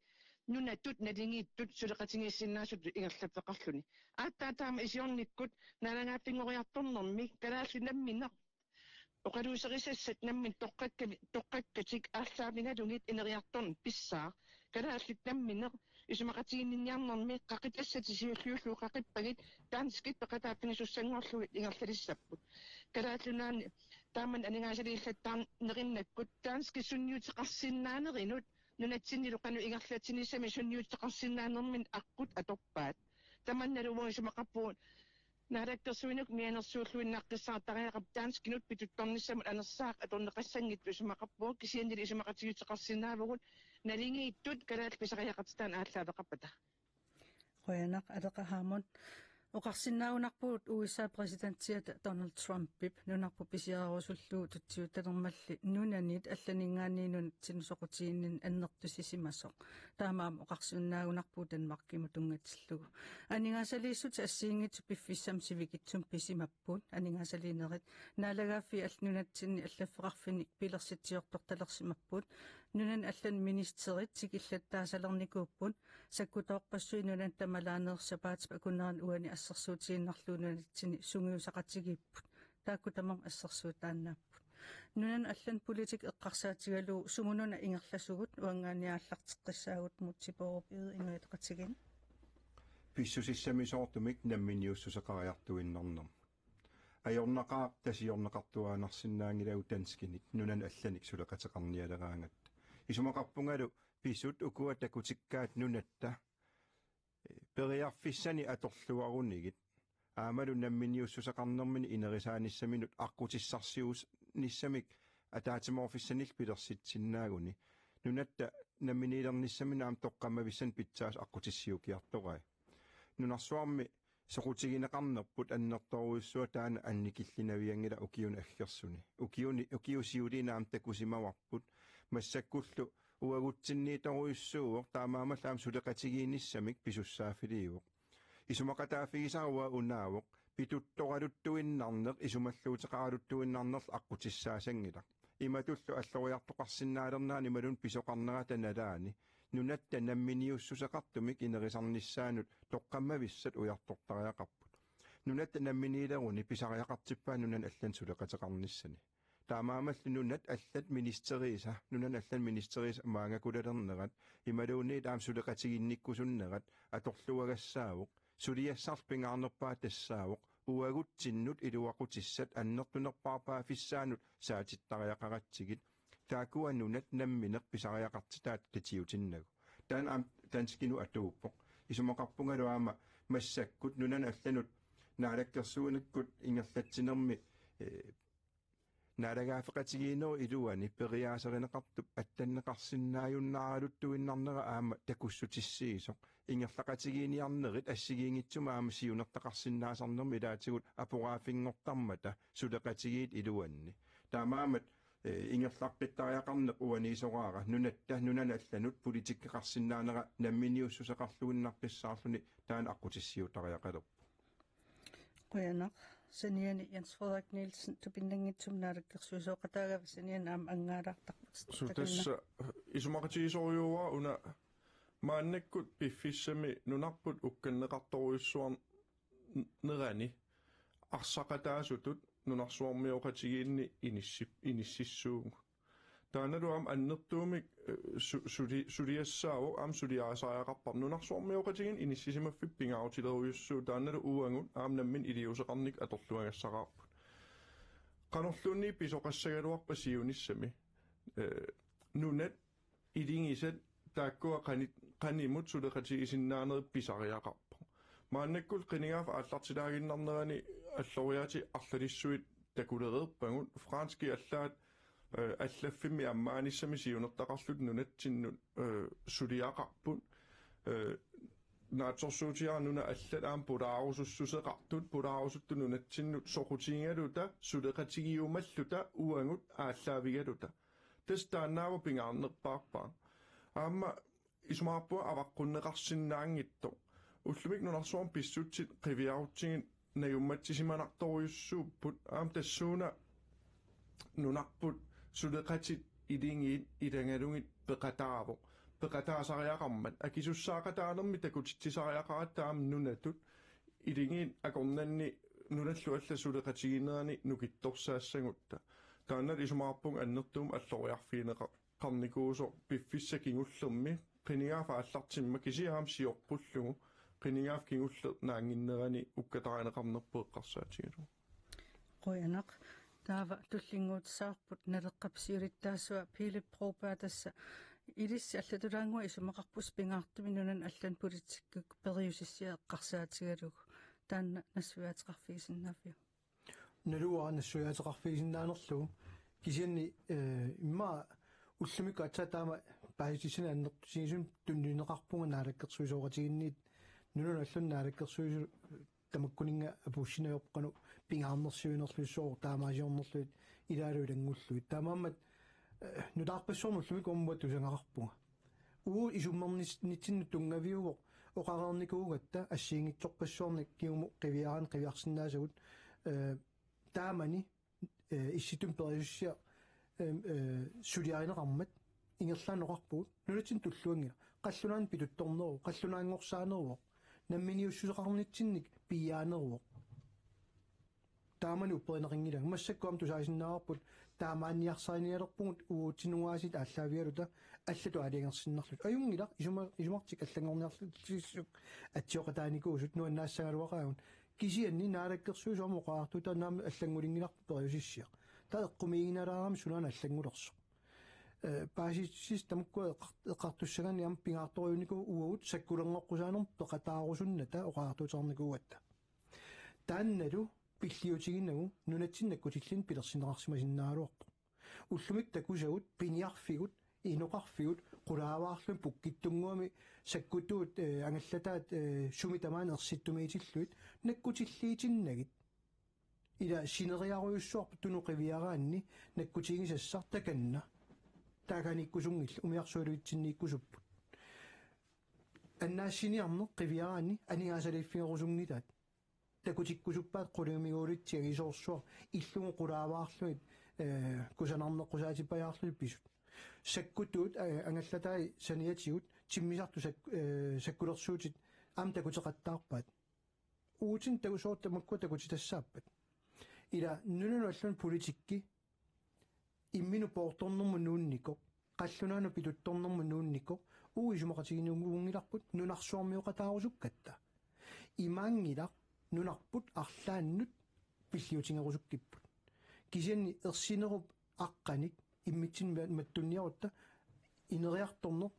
нунатут налингииттут сулеқатигиссиннаасут ингерлаффеқарлуни ааттаатаама исиорниккут налангааффингориарторнэрми канаалли намминеқ оқалуусерисассат наммин тоққаккатик ааллаавингалугит инериарторн писсаа канааллит намминеқ исумақатигинниарнэрми қақитассати сиуллууллуу қақиппагит таанскит пеқатааффигисуссангорлугит ингерлалиссаппут канааллунаани тааман анингаасалииллаттаар нериннаккут таански сунниутеқарсиннаанеринут нунатсиннилуқану ингерлатсинissами сунниутеқарсиннаанермин аққут аторпаат таманналугуисумақарпуут наалаккерсуинук мианерсууллуиннааққиссаартариақап таанскинут питутторниссамут анерсаақ аторнеқассангитту исумақарпуут кисианнили исумақатигутеқарсинаавагут налингииттут калаал писариақартитаан ааллаавеқарпата qoyanak aleqahaamut oqarsinnaunarpuut USA presidentiat Donald Trump pip nunarpu pisiarusullu tutsiutalermalli nunanit allaningaaniinun tinusoqutiinnin annertusisimasoq taamaam oqarsunnaagunarpu Danmarkimu tungatillugu aningaasaliissut assiingitsu piffissam sivikitsum pisimappuut aningaasaliinerit naalagaaffi allnunatsinni allaffeqarfinik pilersitsiortortalersimappuut nunan allan ministerit sikillattaasalernikууpput sakkutooqqassui nunan tamalaaneersapaat akuneran uani assерsuutiginnarluunanitsini sungiusaqatigiipput taakkutamam assерsuutaannaapput nunan allan politik eqqarsaatigalu sumununa ingerlasugut uangaaniaallarteqqissaagut mutsiporup inguiteqatigin pissusissamisoortumik namminiussuseqariartuinnarnerm ajornaqaa tasiorneqartuaanarsinnaangilagu tanskinik nunan allanik suleqateqarnialeraangat isumaqarpungalu pissut ukua takutikkaat nunatta periarfissani atorluarunigit aamalu namminiussuseqarnermini inerisaannissaminut aqqutissarsius nissamik ataatimorfissanil pilersitsinnaaguni nunatta namminiilernissaminaam toqqamavissan pitsaas aqqutissiukiartorai nunarsuarmi soqutigineqarnerput annertoruissua taana annikillinaviangila ukiuna aggersuni ukiusiulinaam takusimawarput массаккуллу уагутсиннииторуйссууоқ таамаамаллаам сулеқатигиинниссамик писуссаафилиуоқ исумақатаафигисаруа унаавоқ питутторалуттуиннарнеқ исумаллуутеқаралуттуиннарнерл аққутиссаасангилақ иматуллу аллориартоқарсиннаалернаани малун писоқарнерата налаани нунатта намминиуссусеқартумик инерисарниссаанут тоққаммависсат уяртортариақарпут нунатта намминиилеруни писариақартиппаа нунан аллан сулеқатеқарниссани таамаамаллу нунат аллат министерииса нунан аллан министериис маангакулалернерат ималуунни таам сулеқатигинниккусуннерат аторлуагассаавоқ сулиассарпингаарнерпаа тассаавоқ уагутсиннут илуақутиссат аннертунерпаарпаа фиссаанут саатиттариақаратсигит таакуа нунат намминеқ писариақартитаат катиутиннагу таан ам танскину атууппоқ исумақарпунгалуаама массаккут нунан алланут наалаккерсуунаккут ингерлатсинерми наалагаафеқатигиинеру илуани периаасеринеқартуп аттаннеқарсиннааюннааралуттуиннарнера аама такуссутиссиисоқ ингерлақатигииниарнерит ассигиингитсума аама сиунертақарсиннаасарнерми илаатигут апораафингортармата сулеқатигиит илуанни таамаамат ингерларпиттариақарнеқ уаниисораара нунана алланут политиккеқарсинаанера намминиуссусеқарлугиннарписсаарлуни таана аққутиссиутариақалерпу Quyanaq saniani Jens Frederik Nielsen tupinangitsum naalakkersuisooqataagava sanian aam angaalaqtarput Tässä isumaqatiisoriuwa una maannakkut piffissami nunarput ukkanneqartoruissuar nerani arsaqataasutut nunarsuarmiuqatigiinni inississuugu taanalu am annertuumik suliassaavu am suliaasariaqarpar nunarsuarmiuqatigin inissisimaffi pingaarutilerujussuu taanalu uangut aam nammin iliuseqarnik atorluagassaqarput qanorluunni pisoqassagaluarpa siunissami nunat idingisat taakkua qanimut suleqatigisinnaaneri pisariaqarpu maannakkul qinigaaf aallartilaaginnarnerani alloriati arlalissuit takulereerpangut franski allaat allaffimme ammaanissami siunertaqarlut nunattinnut suliaqarput naatsorsuutiarnuna allat aam pulaarusussuseqartut pulaarusuttu nunattinnut soqutiingaluta suleqatigiumalluta uangut aallaavigaluta testaannaava pingaarnerpaarpaa aamma ismaarpua avaqqunneqarsinnaangitto ullumik nunarsuam pissutsit qiviarutsigin najummattisimanartoruyussuupput aam tassuuna nunarput suleqatit ilingiit ilangalungit peqataavo peqataasariaqarmat akisussaaqataanermi takutittisariaqarat taam nunatut ilingiit akornanni nunallu alla suleqatiginerani nukittorsaassangutta taannat isumaarpung annertuum alloriarfiineqa qarnikuuso piffissakingullermi qinigaaf aallartimma kisiaam siorpullugu qinigaaf kingulleq naanginnerani ukkataraneqarnerpeeqqarsaatigalu Quyanaq taava tullinguutsaarput naleqqapsiurittaasua Philip Proba tassa ilissi allatulaangua isumaqarpus pingaartumi nunan allan politikkuk periusissia eqqarsaatigalugu taanna nassuaatiqarfiisinnaaffiu naluaa nassuaatiqarfiisinnaanерлу кисианни имма уллумикку атсатаама пааситисина аннертусигисум туннинеқарпунга наалаккерсуисооратигинниит нунун аллуннаалаккерсуису тамаккунинга апуссинаёрпану пингаарнерсуинерлуссоо таамаасиорнерлуит илаалуилангуллуит таамааммат нутаарпассуорнуллумик уммуат тусангақарпунга уу исуммернитсинну тунгавиуго оқарерникуугатта ассиингитсорпассуорник киуму қивиаран қивиарсинаасагут таамани исситум периуссиа сулиаринеқармат ингерлааноқарпуут нунатсин туллуангила қаллунаан питутторнеру қаллунаангорсаанеруо намминиуссусеқарнитсинник пияанеруо таамани упперинеқингилаг массаккуам тусаасиннаарпут таамаанниарсааниалерпугут уутсинугаасит ааллаавиалута аллату алиангерсиннарлут аюнгилақ исумартик аллангорниарлутсиссук атсиоқатааникуусут нуаннаассагалуақаагун кисианни наалаккерсуусуама оқаартута наами аллангулингиларпу периусиссиа таэққумигиналаарами сунана аллангулерсо пааситсис тамукку эққартуссагани ам пингаарториунику уагут саккуленгоққусаанерм пеқатаарусунната оқаартутерникууатта таанналу пиллиутигиннагу нунатсиннаккутиллин пилерсинеқарсимасиннаалуарпу уллумик такусагут пиниарфигут иноқарфигут qulaavaarlun pukkittunguami sakkuttuut angallataat sumitamaana ersittumuitillluit nakkutilliitinnagit ila sineriaruissuarpu tunuqiviaraanni nakkutigisassar takanna taakanikkusungill umiarsualuitsinniikkusupput annaassiniarne qiviaraanni anigaasaliiffigerusunngitaat takutikkusuppaat quliumiguulittiagisoorsuar illugu qulaavaarluit kusanarneqqusaatippajaarlu pisut sakkuttuut angallatai saniatigut timmisartu sakkulersuutit am takuteqattaarpaat uutin takusoortamakku takutitassaappat ila nunanuallun politikki imminu poortornermu nuunnikko qallunaanu pituttornermu nuunnikko uisumaqatiginuungilarput nunarsuarmiuqataarusukkatta imaangilaq nunarput arlaannut pilliutingerusukkipпут кисианни ерсинеруп аққаник иммитсин маттунниарутта инериарторнер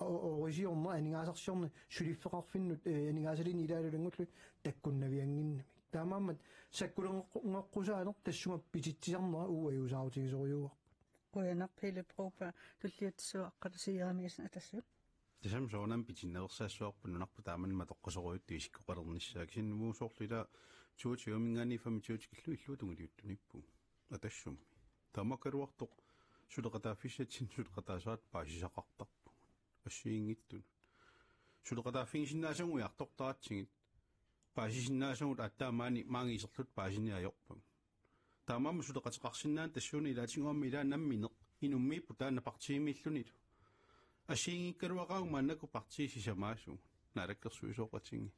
орисиорнер анигаасарсиорне сулиффеқарфиннут анигаасалини илаалулангуллу таккуннавиангиннами таамааммат саккуленгоққусаанер тассума пититсисарнера уаюусаарутигисориуар Quyanaq Philip Proba tulliatsuа аққалусиарамиасна атассут тасам соонам питиннерсаассуарпу нунарпу тааман матоққусоруйутту исиккоқалерниссаак синнумуусоорлуила 22 мингаани 25 киллу иллуу тунгилиуттуниппу атассум Tamakaruartoq suleqataafissatin suleqataasaat paasisaqartarpu assiingittun suleqataafingisinnaasanguyartortaatsigit paasisinnaasangут аттаамаани маангисерлут paasiniajorpag таамаама suleqatiqarsinnaан тассууни илаатингуамми илаанамминеq инуммииппу таанна партиимииллуниlu ассиингиккалуақаагу мааннаку партиисисамаасуг наалаккерсуисооqatинги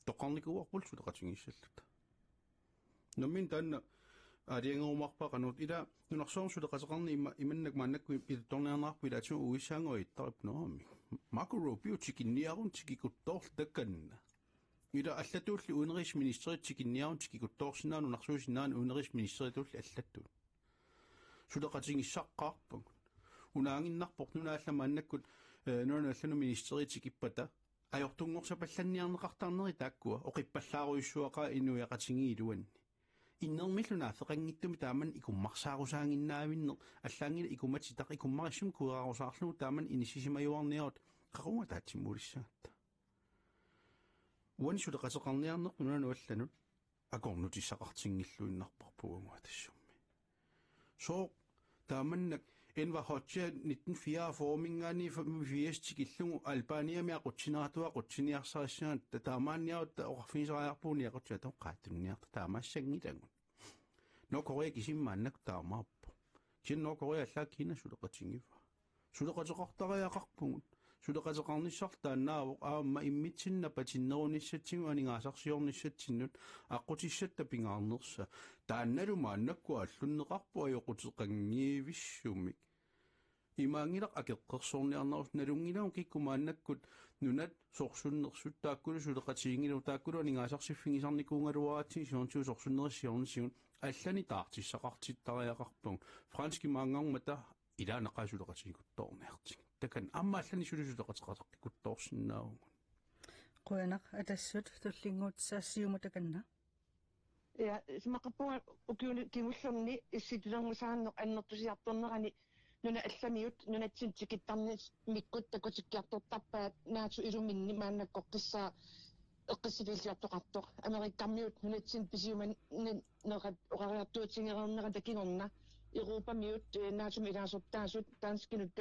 тоққарникуарпул suleqатингиссаллута номмин таанна ариангуумарпақанут ила нунарсоорн suleqatiqarni иманнак мааннакку илторниарнаарпу илаатигу уиссаангуиттарп ноами макурупиу тикинниарун тикикутторл такканна ила аллатуулли уинерисминистерит тикинниарун тикикутторсинаану нарсуусиннаан уинерисминистеритулли аллаттут suleqatiнгиссаққарпагут унаангиннарпорт нунаалла мааннаккут нуаналлану министерит тикиппата ajortunngorsapallaanniarneqartarneri taakkua oqippallaaruyussuaqa inuiaqatingiiluanni innermilluna feqangittumi taaman ikummarsaarusaanginnaavinne allaangila ikumatitaq ikummarissum kueraarusaarlugu taaman inissisimajuarniarut qaqunga taatsimmuulissaatta uani suleqateqarniarneq nunanuallanut akornutissaqartingilluinnarparpugunga tassummi soo taamannak enva hotja 1944 formingaani 84 tikillugu Albaniami aqutsineratuaq qutsiniarsarissiaat tataamaanniarut orfiisariarpuuni aqutsia toqqaattunniarta taamaassangilangun Nordkorea kisimmaannak taamaappu kin Nordkorea allaakina suleqatingiva suleqateqartariaqarpugut suleqateqarnissartaannaavuq aamma immitsinna patinnerunissatsingu aningaasarsiornissatsinut aqutissatta pingaarnersa taannalumaannakku allunneqarpu ajoquteqangiivissumik imaangilaq akeqqersorniarnerus nalungilaun kikkumaannakkut nunat sorsunnersut taakkulu suleqatiingilu taakkulu aningaasarsiffingисарникуунгалуаратси сиорнтуу сорсуннериссиорнисигун аллани таартиссақартиттариақарпун франски маангаармата илаанеқаасулеқатигутторниартиг такан аммааллани сулусулеқатеқатеққутторсинаагун quyanaq atassut tullinguutsaasiumu takanna ja simaqappuga ukiuni kimullorni issitulermusaanneq annertusiartornerani nuna allamiut nunatsin tikittarni mikkut takutikkiartortarpaat naatu iluminni maannakkoqqissaa eqqissiviliartoqartoq amerikkammiut nunatsin pisiuman neqat oqariartuutinger takingorna Europamiut naatu ilaasortaasut tanskinut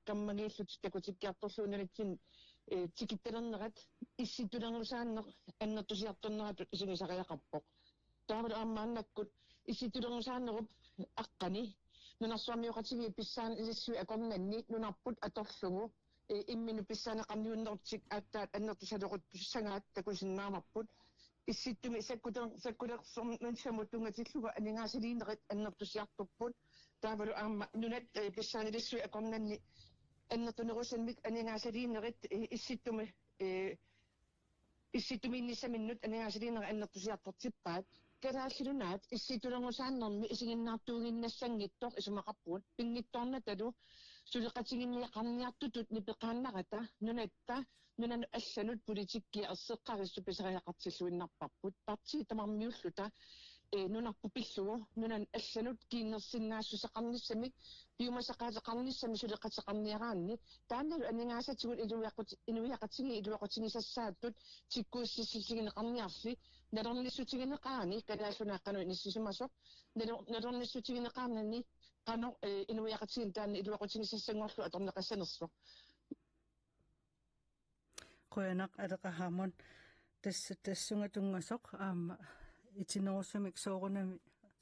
kammangiillut takutikkiartorluu nunatsin tikittelernerat issitulermusaanneq annertusiartorneratut isunisariaqarpoq taamut aammaannakkut issitulermusaannerup aqqani nunarsuamiuqatigi pissaan isissui akornanni nunarput atorlugu imminu pissaaneqarniunnertik aattaat annertusaloqut pussagaat takusinnaarmarput issittumi sakkulersornansamut tungatilluga aningaasiliinerit annertusiartorput taavalu aamma nunat pissaanilissui akornanni annertunerusanmik aningaasiliinerit issittumiinnisaminnut aningaasiliineri annertusiartortippaat Keraallunaat issitulermusaannermi isiginnaartuuginnassangittor isumaqarpuut pingittornatalu suleqatiginniaqarniartutut nipeqaannarata nunatta nunanu allanut politikki erseqqarissu pisariaqartilluinnarparput parti tamarmiulluta nunarpupillugu nunan allanut kiinnersinnaassusaqarnissamik piumasaqaaleqarnissami suleqateqarniaraanni taannalu aningaasatigut inuiaqatigi iluaqatigisassaatut tikkuussissilsigineqarniarli nalornissutigineqaani kalaallunaaqanu inissisumasoq nalornissutigineqaarnani qano inuiaqatigin taanni iluaqatigisassanguarlu atorneqassanersoq quyanaq aleqahamun tassungatungasoq aamma itinerussumik soorunami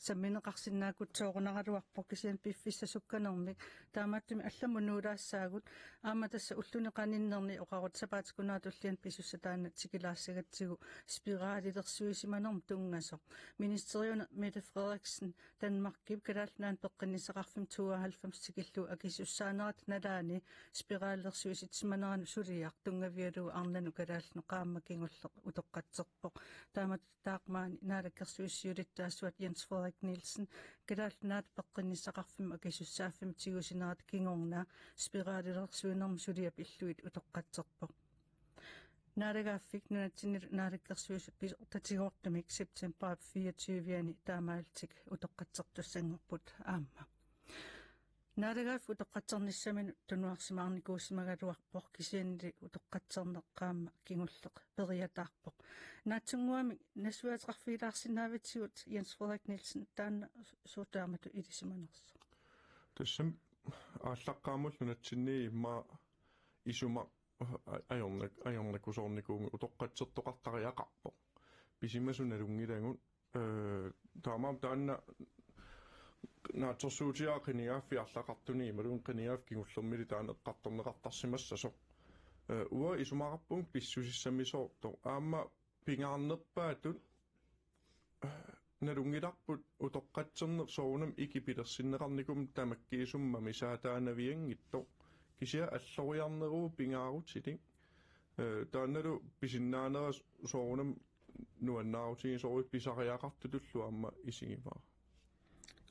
sammineqarsinnaakut soorunaruarpoq kisian piffissasukkanermik taamaattumi allamunuulaassaagut aamma tassa ulluneqaninnerni oqarut sapaatikunaatullian pisussataanna tikilaassagatsigu spiraalilersuisimanerm tungasoq ministeriuna Mette Frederiksen Danmarkip kalaalnaan peqqinnisaqarfim 92 tikillu akisussaanerat nalaani spiraalilersuisitsimaneranu suliaq tungavialu arnanu kalaalnu qaammakingulleq utoqqatserpoq taamat taaqmaani naalakkersuissiulittaassuat Jens Frederik Nielsen kalaalnaat peqqinnisaqarfim akisussaaffim tigusinerat kingorna spiraalilersuinerm suliap illuit utoqqatserpoq naalagaaffik nunatsinnilu naalakkersuisut pisortatigortumik september 24 taamaaltik utoqqatsertussanngorput aamma Naadagaaf utoqqatsernissaminu tunuarsimaarnikuussimaгаluарпоq кисианили утоққатсернеққаама кигуллеқ периатаарпоq наатсунгуами насуатеқарфилаарсинаавитсигут Jens Frederik Nielsen таана суутаамату илисиманерсо тассам ааллаққаамул нунатсинни имма исума аёрнакусоорникууми утоққатсертоқартариақарпоq писимасуналунгилагун таамаам таанна наатсорсуутиаа қиниааффи арлақартуни ималун қиниааф кигуллермили таана эққарторнеқартарсимассасо уа исумаарпун писсусиссамисоорто аама пингаарнерпаатут налунгиларпут утоққатсернер соонам икипилерсиннеқарникум тамаккиисуммами саатаанавиангитто кися аллориарнеруу пингаарутсили таанналу писиннаанера соонам нуаннаарутиги сооит писариақартутуллу аама исигиваа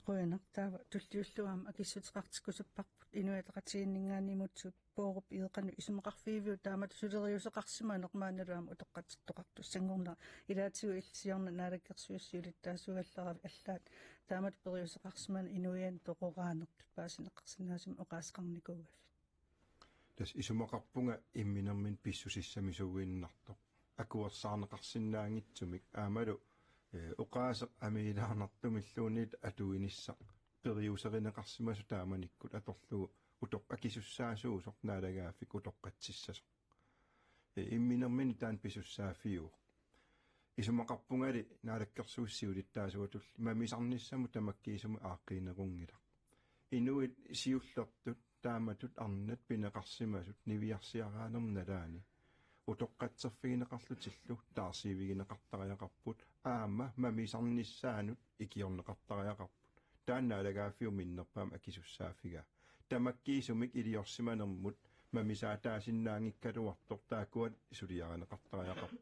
qoyanaq taava tulliulluam akissutiqartikusupparput inuataqatiginningaanimutsuut poorup ideqanu isumeqarfiiviu taamat suleriuseqarsimaneq maaнаluam utoqqatsertoqartu sangorna ilaatigu illisiorna naalakkersuussiulittaasugallaaravi allaat taamat periuseqarsimana inuian toqoraanertut paasineqqarsinnaasum oqaasqarnikuugaf tas isumeqarpunga imminermin pissusissamisuugiinnartoq akuersaarneqarsinnaangitsumik aamalu uqaaseq amiilaarnartumilluunit atuinissa periuserineqarsimasu taamanikkut atorlugu utoq akisussaasuusoq naalagaafik utoqqatsissasoq imminermini taan pisussaaffiu isumaqarpungali naalakkersuussiulittaasugatul mamisarnissamu tamakkiisumu aaqqiinerungila inuit siullertut taamatut arnat pineqarsimasut niviarsiaraanermnalaani utoqqatserfigineqarlutillu taarsiivigineqartariaqarput aama mamisarnissaanut ikiorneqartariaqarput taannaalagaaffiu minnerpaam akisussaafiga tamakkiisumik iliorsimanermut mamisaataasinnaaangikkaluartoq taakkuat suliaraneqartariaqarput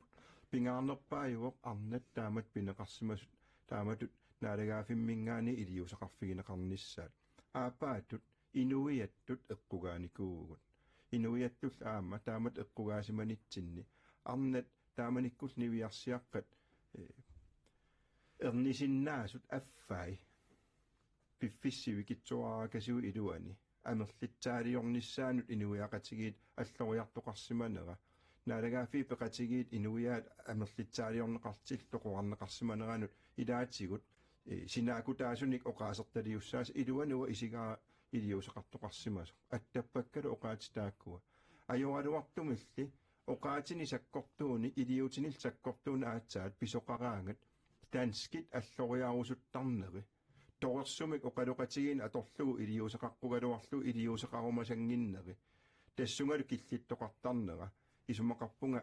pingaarnerpaajuoq arnat taamat pineqarsimasut taamatut naalagaafimmingaani iliuseqarfigineqarnissaat aapaatut inuiattut eqqugaanikууgut inuiattul aama taamat eqqugaasimanittsinni arnat taamanikkul niviarsiaqqat ernisinnaasut affai piffissivikitsuaraakasiu iluani amerlitsaaliornissaanut inuiaqatigiit alloriartoqarsimanera naalagaafi peqatigiit inuiaat amerlitsaaliorneqartil toqorarneqarsimaneraanut ilaatigut sinaakutaasunik oqaasertaliussaas iluanua isigaa iliuseqartoqarsimaso attappakkala oqaatitaakkua ajoraluartumilli oqaatini sakkortuuni iliutinil sakkortuuna aatsaat pisoqaraangat tanskit alloriarusuttarneri torersumik oqaluqatigiin atorlugu iliuseqaqquggaluarlu iliuseqarumasanginneri tassungalu killittoqartarnera isumaqarpunga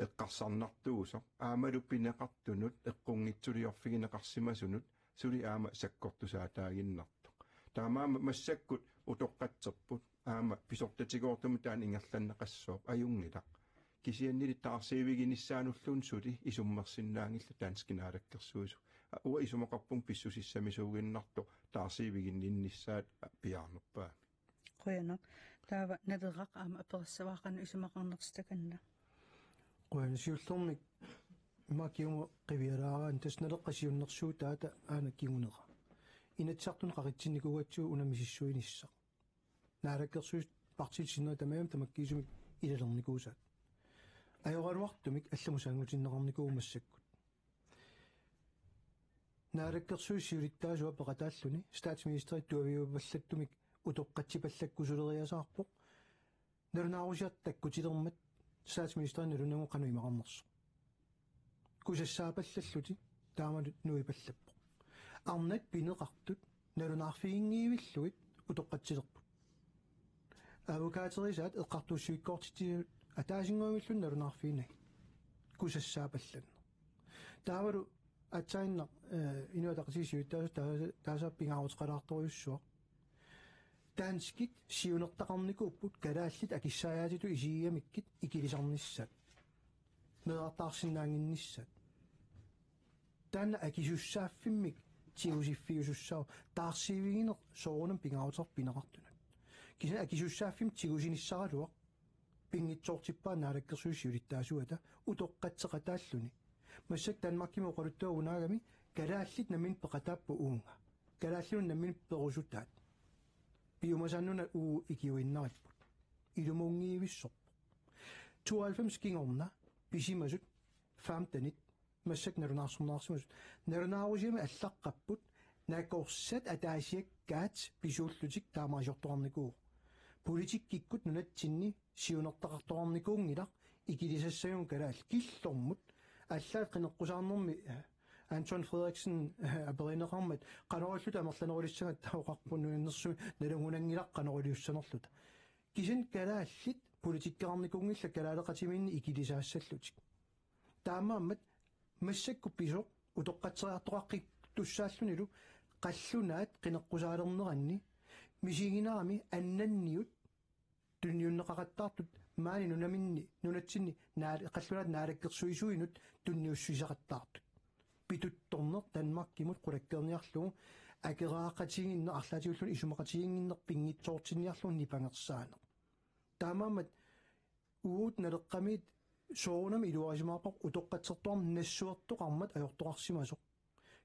eqqarsarnartuuso aamalu pineqartunut eqqungitsuliorfigineqarsimasunut suli aama sakkortusaataaginnartu taamaama massakkut utoqqatserput aama pisortatigoortum taan ingerlanneqassooq ajungilaq kisiannili taarsiiviginissaanullun suli isummersinnaangilla taanskinaалakkersuusu uа isumaqarpung pissusissamisuuginnartu taarsiiviginninnissaat piaarnerpaa qoyanaq taava naleraq aama aperassavaaqannu isumaqarnerstakanna qoyan siullornik makiumu qiviaraaraan tasnaleqqasiunnersuut taata aana kigunera inatsartun qaritsinikugatsuu unamisissuinissa naalakkersuus partit sinna tamaam tamakkiisumik ilalernikууsaat ajoraluartumik allamusaangutinnaqarnikuumassakkut naalakkersuussiulittaasua peqataalluni staatsministeri tuaviupallattumik utoqqatsipallakkusuleriasaarpoq nalunaarusiat takkutilermat staatsministeri nalunangu qanuimaqarnerso kusassaapallalluti taamalut nuipallappoq arnat pineqartut nalunaarfigingiivilluit utoqqatsilerput avukaaterisaat eqqartuussuikkoortitilut ataasinguamillun nalunaarfiinag kusassaapallaanner taavalu atsainna inuataqasiisiut taasappingaaruteqalaartoriussua taanskit siunertaqarniku upput kalaallit akissaajaatitu isiiamikkit ikilisarnissat meertaarsinnaanginnissat taanna akisussaaffimmik tiusiffiusussau taarsiiviginer soorunam pingaaruterpineqartunat kisa akisussaaffim tigusinissaraluaq pingitsoortippaa naalakkersuussiulittaasuata utoqqatseqataalluni масsak Danmarkimi oqaluttuagunaagami kalaallit namin peqataappu uunga kalaallinun namin perusutaat piumasaannuna uu ikiuinnaritput ilumuungiivissor 92 kingorna pisimasut 15 масsak нарунаарсумнаарсимасут нарунаарусима аллаққаппут накорсат атаасиаккаат писууллутик таамаасиорторникуу политиккиккут нунатсинни сиунертақарторникуунгилақ икилисассагун калаал киллормут аллаат қинеққусаарнэрми Anton Frederiksen аберинеқармат қанериллута амерланерулиссагат таоқарпунуиннэрсуми налунгунангилақ қанерулиуссанерлута кисин калааллит политиккаарникуунгилла калаалеқатиминни икилисаассаллутик таамааммат массакку писо утоққатсериартоқаққик туссааллунилу қаллунаат қинеққусаалернеранни мисигинарами аннанниут тунниуннеқақаттаартут маани нунаминни нунатсинни наал қаллунаат наалаккерсуисуинут тунниуссисақаттаартут питутторнер Данмаркимут қулаккерниарлугу акераақатигинна арлаатиуллун исумақатигингиннер пингитсоортинниарлун нипангерсаанер таамаамат уут налеққамит соонам илуарисимаарпақ утоққатсертуарм нассуертоқармат аёртоқарсимасоқ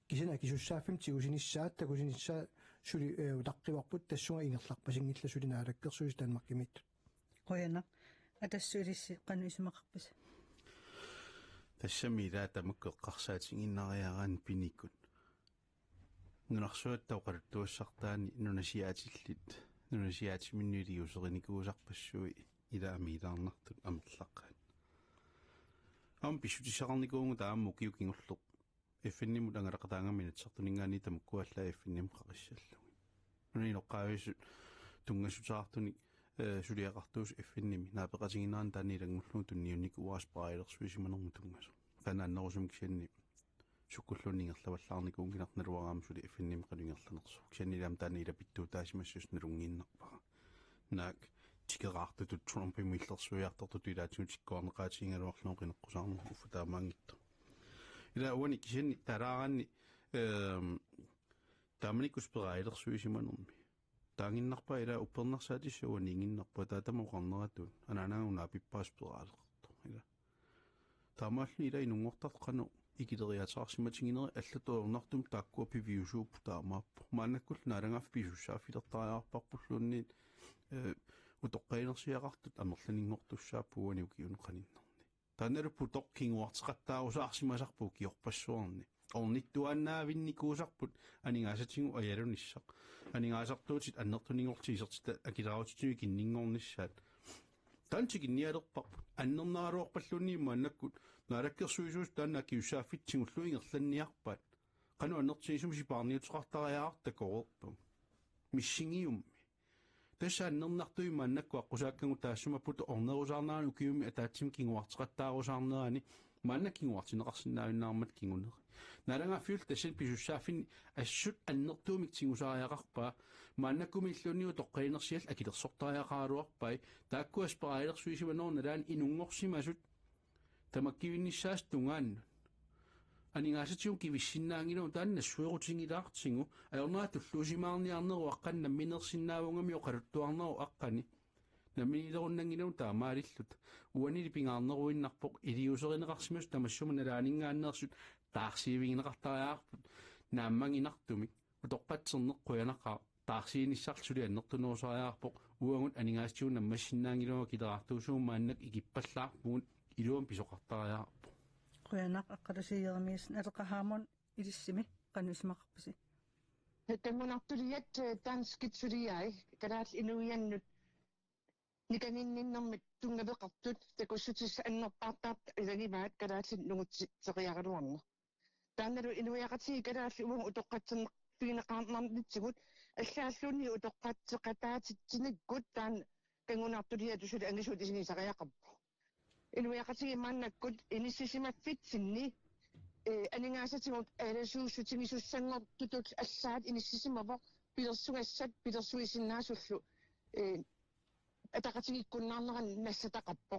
кисина кисуссааффим тигусиниссаат такусиниссаа сули утаққиварпут тассунга ингерларпасингилла сули наалаккерсуис Данмаркимит qoyana atassуилисси qanu исумақарпас тассамилаа тамаккеққарсаатингиннариараан пиниккут нунарсуаттау қалуттуассартаани нунасиаатиллит нунасиаатиминнуилиусерникуусарпассуи илаамилаарнартут амерлаққаат ам пишутисақарникуунгу таамму киукингорлоқ эффиннимут ангалақатаангаминатсартунингаани тамаккуаллаа эффинним қақиссаллуги нунилоққаависут тунгасутаартуни сулиақартуус эффинними наапеқатингинаан таанилангуллугу тунниунник уааспаилерсуисиманерму тунгасу канааннерусум кисианни суккуллунингерлаваллаарникуун кинарналуараам сули эффинними қалунгерланерсу кисианнилаам таанила питтуутаасимассус налунгииннерпара наак тикераартутут трумпимиллерсуиартортут илаатигутиккуарнеқаатигингалуарлуу қинеққусаарнер уффатаамаангитто ила уани кисианни талааранни тааманиккуспераилерсуисиманерми таангиннарпа ила уппернерсаатиссуани ингиннарпа таатамоқарнератуун анаанаангуна пиппааспераалеқарто ила таамаалли ила инунгортартақану икилериатаарсиматингинери аллатуорнартум тааккуа пивиусууп таамааппо маанаккул налангаф писуссааффилертариарпарпуллуунни утоққаинерсиақартут амерланингортуссааппуани укиунеқаниннерни таанналуппу тоққингуартеқаттаарусаарсимасарпу киорпассуарни орниттуаннаавинникуусарпут анигаасатингу аялуниссақ анигаасартуутит аннертунингортиисертита акилараутитуи киннингорниссаат таантикинниалерпарпут аннернааруарпаллуни мааннаккут наалаккерсуисуус таанна киуссааффитсигуллу ингерланниарпаат кану аннертиисум сипаарниутеқартариаарта коорпу миссингиумми тасса аннернартуи мааннакку аққусааккангу таассумаппут орнерусаарнаани укиуми атаатсим кингуартеқаттаарусаарнерани маанна кингуартинеқарсинаавиннаармат кингунери налангаффиул тассан писуссааффин ассут аннертуумик тигусаариақарпаа мааннаккуми иллуниу тоққаинерсиал акилерсортариақаалуарпай тааккуаспараилерсуисиманоор налаан инунгорсимасут тамаккивинниссаас тунгаанну анигаасатиун кивиссиннаангилу таанна суерутингилаартингу аернаа туллуусимаарниарнеру аққанна минерсиннаавунгами оқалуттуарнеру аққани наминилеруннангилу таамаалиллут уанили пингаарнеруиннарпоқ илиусеринеқарсимас тамассума налаанингааннерсут таарсиивигинеқартариаарпут нааммангинартумик утоққатсернеқ қуянақаа таарсииниссарлули аннертунерусариаарпоқ уангут анигаасатиун наммассиннаангилуга килераартуусуумааннак икиппаллаарпугут илуам писоқартариаарпо qoyanaq aqqalusiyeermiis naleqahaamon ilissimi qanu ismaqarpasi Tengunartuliat taanskitsuliai kalaal inuiannut nikaninninnermit tungaveqartut takussutis annerpaartaart ilanimaat kalaallit nungutseqiyaqaluarna taannalu inuiaqati kalaalli umu utoqqatserneq pigineqaarnarnitsigut аллааллуни утоққатсеқатаатитсиниккут таан кангунартулиатусут ангисут исинисариақарпу инуяқатиги мааннаккут иниссисимаффитсинни анигаасатигут аласуussутигисуссангортутут аллаат иниссисимаво пилерсугассат пилерсуисиннаасуллу атақатигиккуннаарнеран нассатақарпо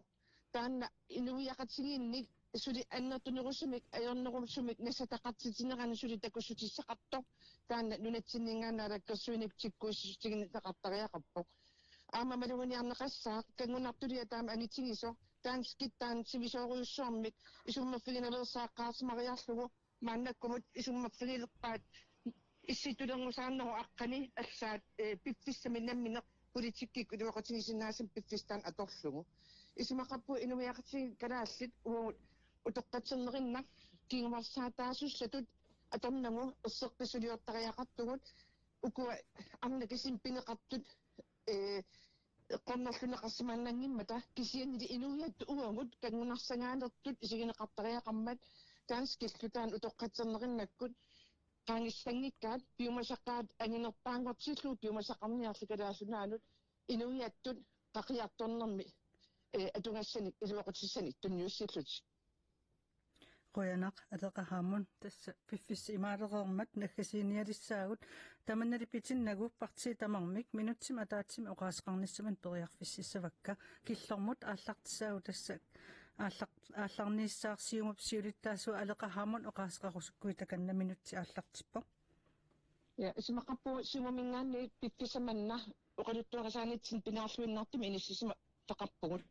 таанна инуяқатигиинник сули аннертунерусумик аёрнерусумик нассатақартитинерани сули такуссутиссақарто таанна нунатсиннингааннаалаккерсуиник тиккуиссутигинисақартариақарпо аама малуниарнеқассаа кангунартулиа таама анитигисо таан скиттаан сивисоориуссуармик исуммаффигинерсааққаарсимариарлугу мааннаккумут исуммаффигилерпаат Issitulangusaannaru aqqani аллаат пиффиссаминнамминеқ политиккик илуақатигисиннаасам пиффистаан аторлугу исимақарпу инумиақатиг калааллит уут утоққатсернериннақ кингумарсаатаасуллатут аторнагу ерсеққисулиортариақартугут укуа арнакисим пинеқартут qonnarluneqarsimaannanngimata kisiannili inuiattu uangut kangunarsangaanерtut isigинеқартариақармат таанскиллутаан утоққатсернериннаккут qaangissangikkaat piumasaqaat anginerpaangortilluu piumasaqarniarlikalaasunaanut inuiattut qaqiartornermi atungassanik iluoqutissani tunniussillut qoyanaq aleqahaamun tassa piffissi imaaleqermat naggasiinialissaagut tamannali pitinnagu partii tamarmik minutsima taatsima oqaasqarnissaman periarfississavakka killormut aallartissaagu tassa аалларниссаарсиумап сиулиттаасу алеқахаамун оqaасqarusukkuи таканна минутси ааллартиппо я исмақарпу сиумамингаанни пиффисаманна оқалуттуарасаанитсин пинаарлуиннартими иниссисима тақарпугут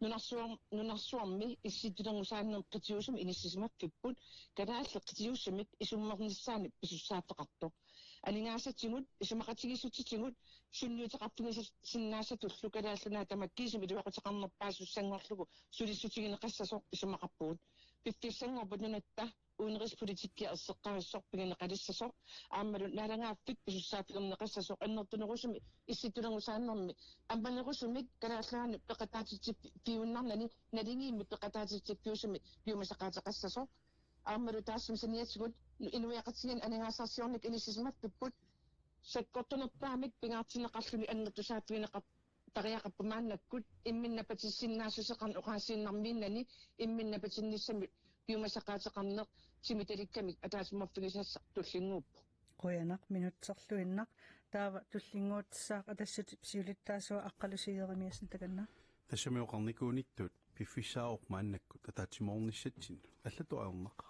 нунарсуарми исситилэрмусааннер қитиусум иниссисимаффиппут калаалле қитиуссамик исуммерниссаани писуссааттеқарто анингаасатсигут исумақатигиссутитсигут сунниутеқарфинисиннаасатуллу калааллунаа тамаккиисим илуақутеқарнерпаасуссангорлугу сулиссутигинеқассасоқ исумақарпугут пиффиссангорпут нунатта уинерисполитикки ерсеққариссорпигинеқалиссасоқ ааммалу наалангааффик писуссаатигернеқассасоқ аннертунерусуми исситулангусааннэрми амманерусумик калааллаани пеқатаатитсип пиуннарнани налингиимми пеқатаатитсиппиусуми пиумасақаатеқассасоқ ааммалу таассум саниатсигут инуяқатсигин анингаасарсиорник иниссисимаффиппут саккортунерпаамик пингаартинеқарлуни аннертусаатигинеқар тариақаппамааннаккут имминнапатиссиннаасусеқарн оqaасииннармииннани имминнапатинниссами пиумасақаатеқарнеқ симиталиккамик атаасуморфигисасса туллингууппу qoyanaq minutserluinnaq taava tullinguutsaaq atassut siulittaasua aqqalusiyerimiasin takanna тассамиоқарникуунниттут пиффиссаауқ мааннаккут атаатсимоорниссатсин аллату аернаqa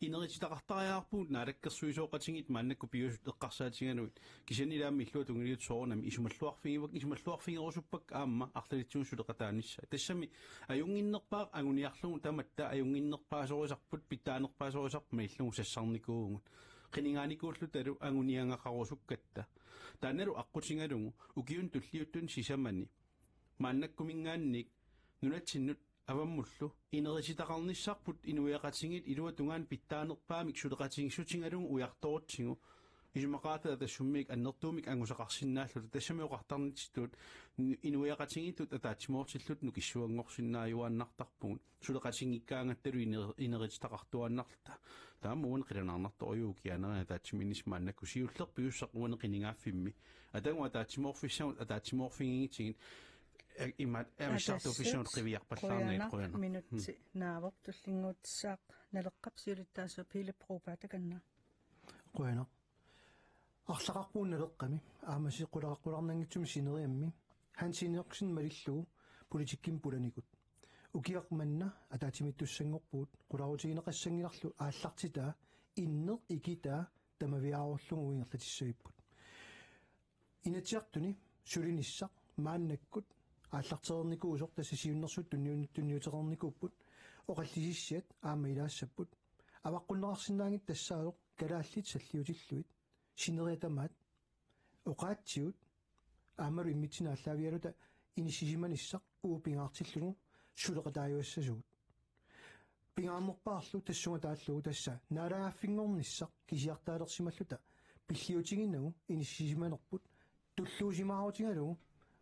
инерититақартариаарпуут наалаккерсуисооқатингит мааннакку пиусут эққарсаатингануит кисанилаамми иллуа тунгилиут соорнами исумаллуарфигерусуппак аама арлалитсуусулеқатааниссаа тассами аюнгиннерпаа агуниарлугу таматта аюнгиннерпаасорисарпут питтаанерпаасорисарпма иллугу сассарникуугут qiningaanikуулlu talu anguniangaqarusukkatta taanalu aqqutigalugu ukiun tulliuttun sisamani maannakkumingaannik nunatsinnut avammullu inerisitaqarnissarput inuiaqatingit ilua tungaan pittaanerpaamik suleqatingissutigalugu ujartorutsigu isumaqaata tassummik annertuumik angusaqarsinnaallut tassamioqartarnititut inuiaqatingitut ataatsimortillut nukissuangorsinnaayuaannartarpugut suleqatingikkaangattalu inerititaqartuannarta taammuun qilanarnartoriukianera taatsimminis maannakku siullerpiussaqquune qiningaaffimmi atangu ataatsimorfissagut ataatsimorfingigitigit имат амиссартуффисуут қивиарпаллаарнит қуяна минутси наавоқ туллингуутсаақ налеққап сиулиттаасу пилиппруупаа таканна қуяна арлақарпуун налеққами аамаси қулаққуларнангитсум синериамми хансинеқсин малиллуу политикким пуланикут укиақманна атаатимиттуссангорпуут қуларутигинеқассангиларлу ааллартитаа иннеқ икитаа тамавиарурлугу уингерлатиссавиппут инатиартуни сулиниссақ мааннаккут ааллартерникуусор тассисиуннэрсут тунниутеқарникууппут оқаллисиссиат аама илаассаппут аваққуннеқарсинаангит тассаалоқ калааллит саллиутиллуит синериатамаат оқаатсиут аамалу иммитсинааллаавиалута инисисиманиссақ уупингаартиллугу сулеқатааюассасуут пингаарнерпаарлу тассунга тааллугу тасса наалааффингорниссақ кисиартаалерсималлута пиллиутигиннагу инисисиманерпут туллуусимаарутингалугу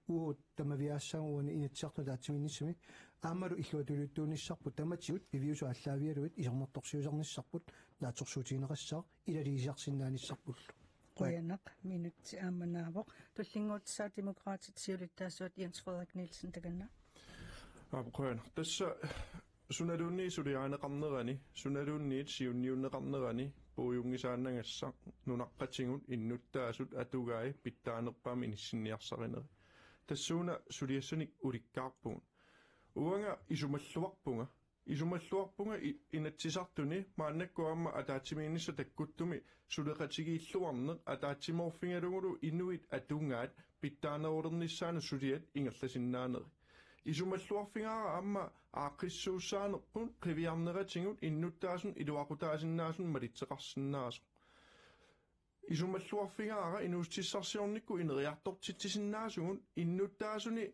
уут тамавиаассаагуани инатсарту таатсиминниссами аамалу иллуатулуттуунниссарпут таматсиут пивиусу аллаавиалуит исернэрторсиусарниссарпут наатсорсуутигинеқассаа илалигисарсинааниссарпуллу qoyanaq minutsi aamanaavoq tullinguutsaa demokraatit siulittaasuat Jens Frederik Nielsen takanna qoyana tassa sunaluunni suliaaneqarnerani sunaluunniit siunniunneqarnerani puujungisaannangassa nunaqqatingut innuttaasut atugaai pittaanerpaami inissinniarsarineri tassuuna suliassanik ulikkaarpugun uanga isumalluarpunga inatsisartuni maannakkuamma ataatimiinissa takkuttumi suleqatigiilluarneq ataatsimorfingalugulu inuit atungaat pittaanerulernissaanu suliat ingerlasinnaaneri isumalluarfingaara amma aaqissuussaanerpun qiviarneratingut innuttaasun iluaqutaasinaasun malitseqarsinnaasu исумаллуарфигаара инуустиссарсиорникку инериарторtitsisinnaasungun иннуттаасуни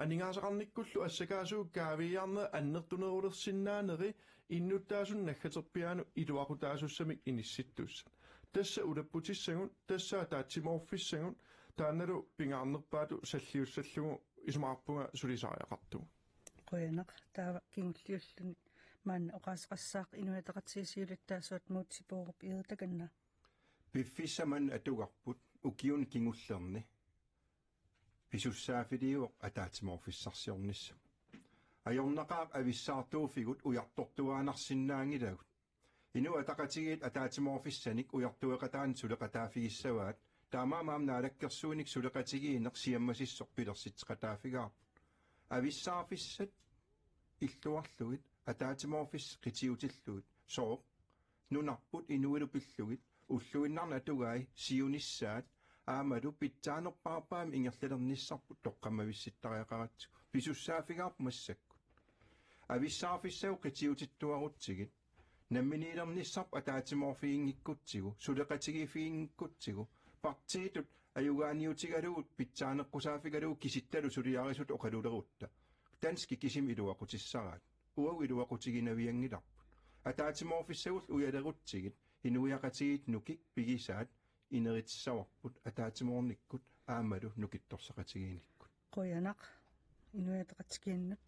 анигаасақарниккуллу ассакаасуу каавиарнер аннертунерулерсиннаанери иннуттааsun наггатерпиаану илуақутаасуссамик инисситтуусса тасса улаппутиссагун тассаа таатсимооффиссагун тааналу пингаарнерпаату саллиуссаллугу исмаарпунга сулисариақартугу qoyanaq taava kingulliulluni maanna oqaasqassaaq inuataqatsiisiulittaasuat muutsipuurup iutakanna Piffissaman atugarput ukiun kingullerni pisussaafiliuoq ataatsimorfissarsiornissa ajornaqaaq avissaartuufigut ujartortuaanarsinnaangilagut inu ataqatigiit ataatimorfissanik ujartueqataan suleqataafigissavaat taamaamaam naalakkersuunik suleqatigiineq siammasissoq pilersitteqataafigaarput avissaarfissat illuarlugit ataatimorfiss qitiutillugut sooq nunarput inuilupillugit уллуиннарна атугаи сиунissaат аамалу питсааnerpaarpaam ингерлалернissarput тоққамависситтариақаратсу писуссаафигаарп массаккут ависсаарфиссау қитиутиттуарутсигит намминилернissarp атаатиморфиингиккутсигу сулеқатигифиингиккутсигу партиитут аюгааниутигалуут питсаанеққусаафигалуу киситталу сулиарисут оқалулерутта тански кисим илуақутиссараат уау илуақутигинавиангиларпут атаатиморфиссагул уялерутсигит инуяқатигит нукик пигисаат инеритсаварпут атаатимоорниккут аамалу нукитторсақатигииниккут qoyanaq inuataqatskiinnut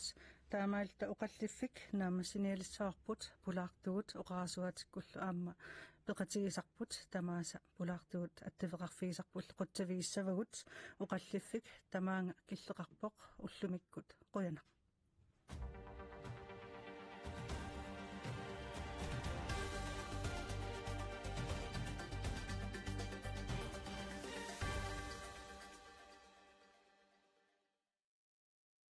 taamaalta oqallifik naamassinialissaarput pulaartugut oqarasuatikkullu aamma peqatigisarput tamaasa pulaartugut attiveqarfigisarput quttaviissavagut oqallifik tamaanga killeqarpoq ullumikkut qoyanaq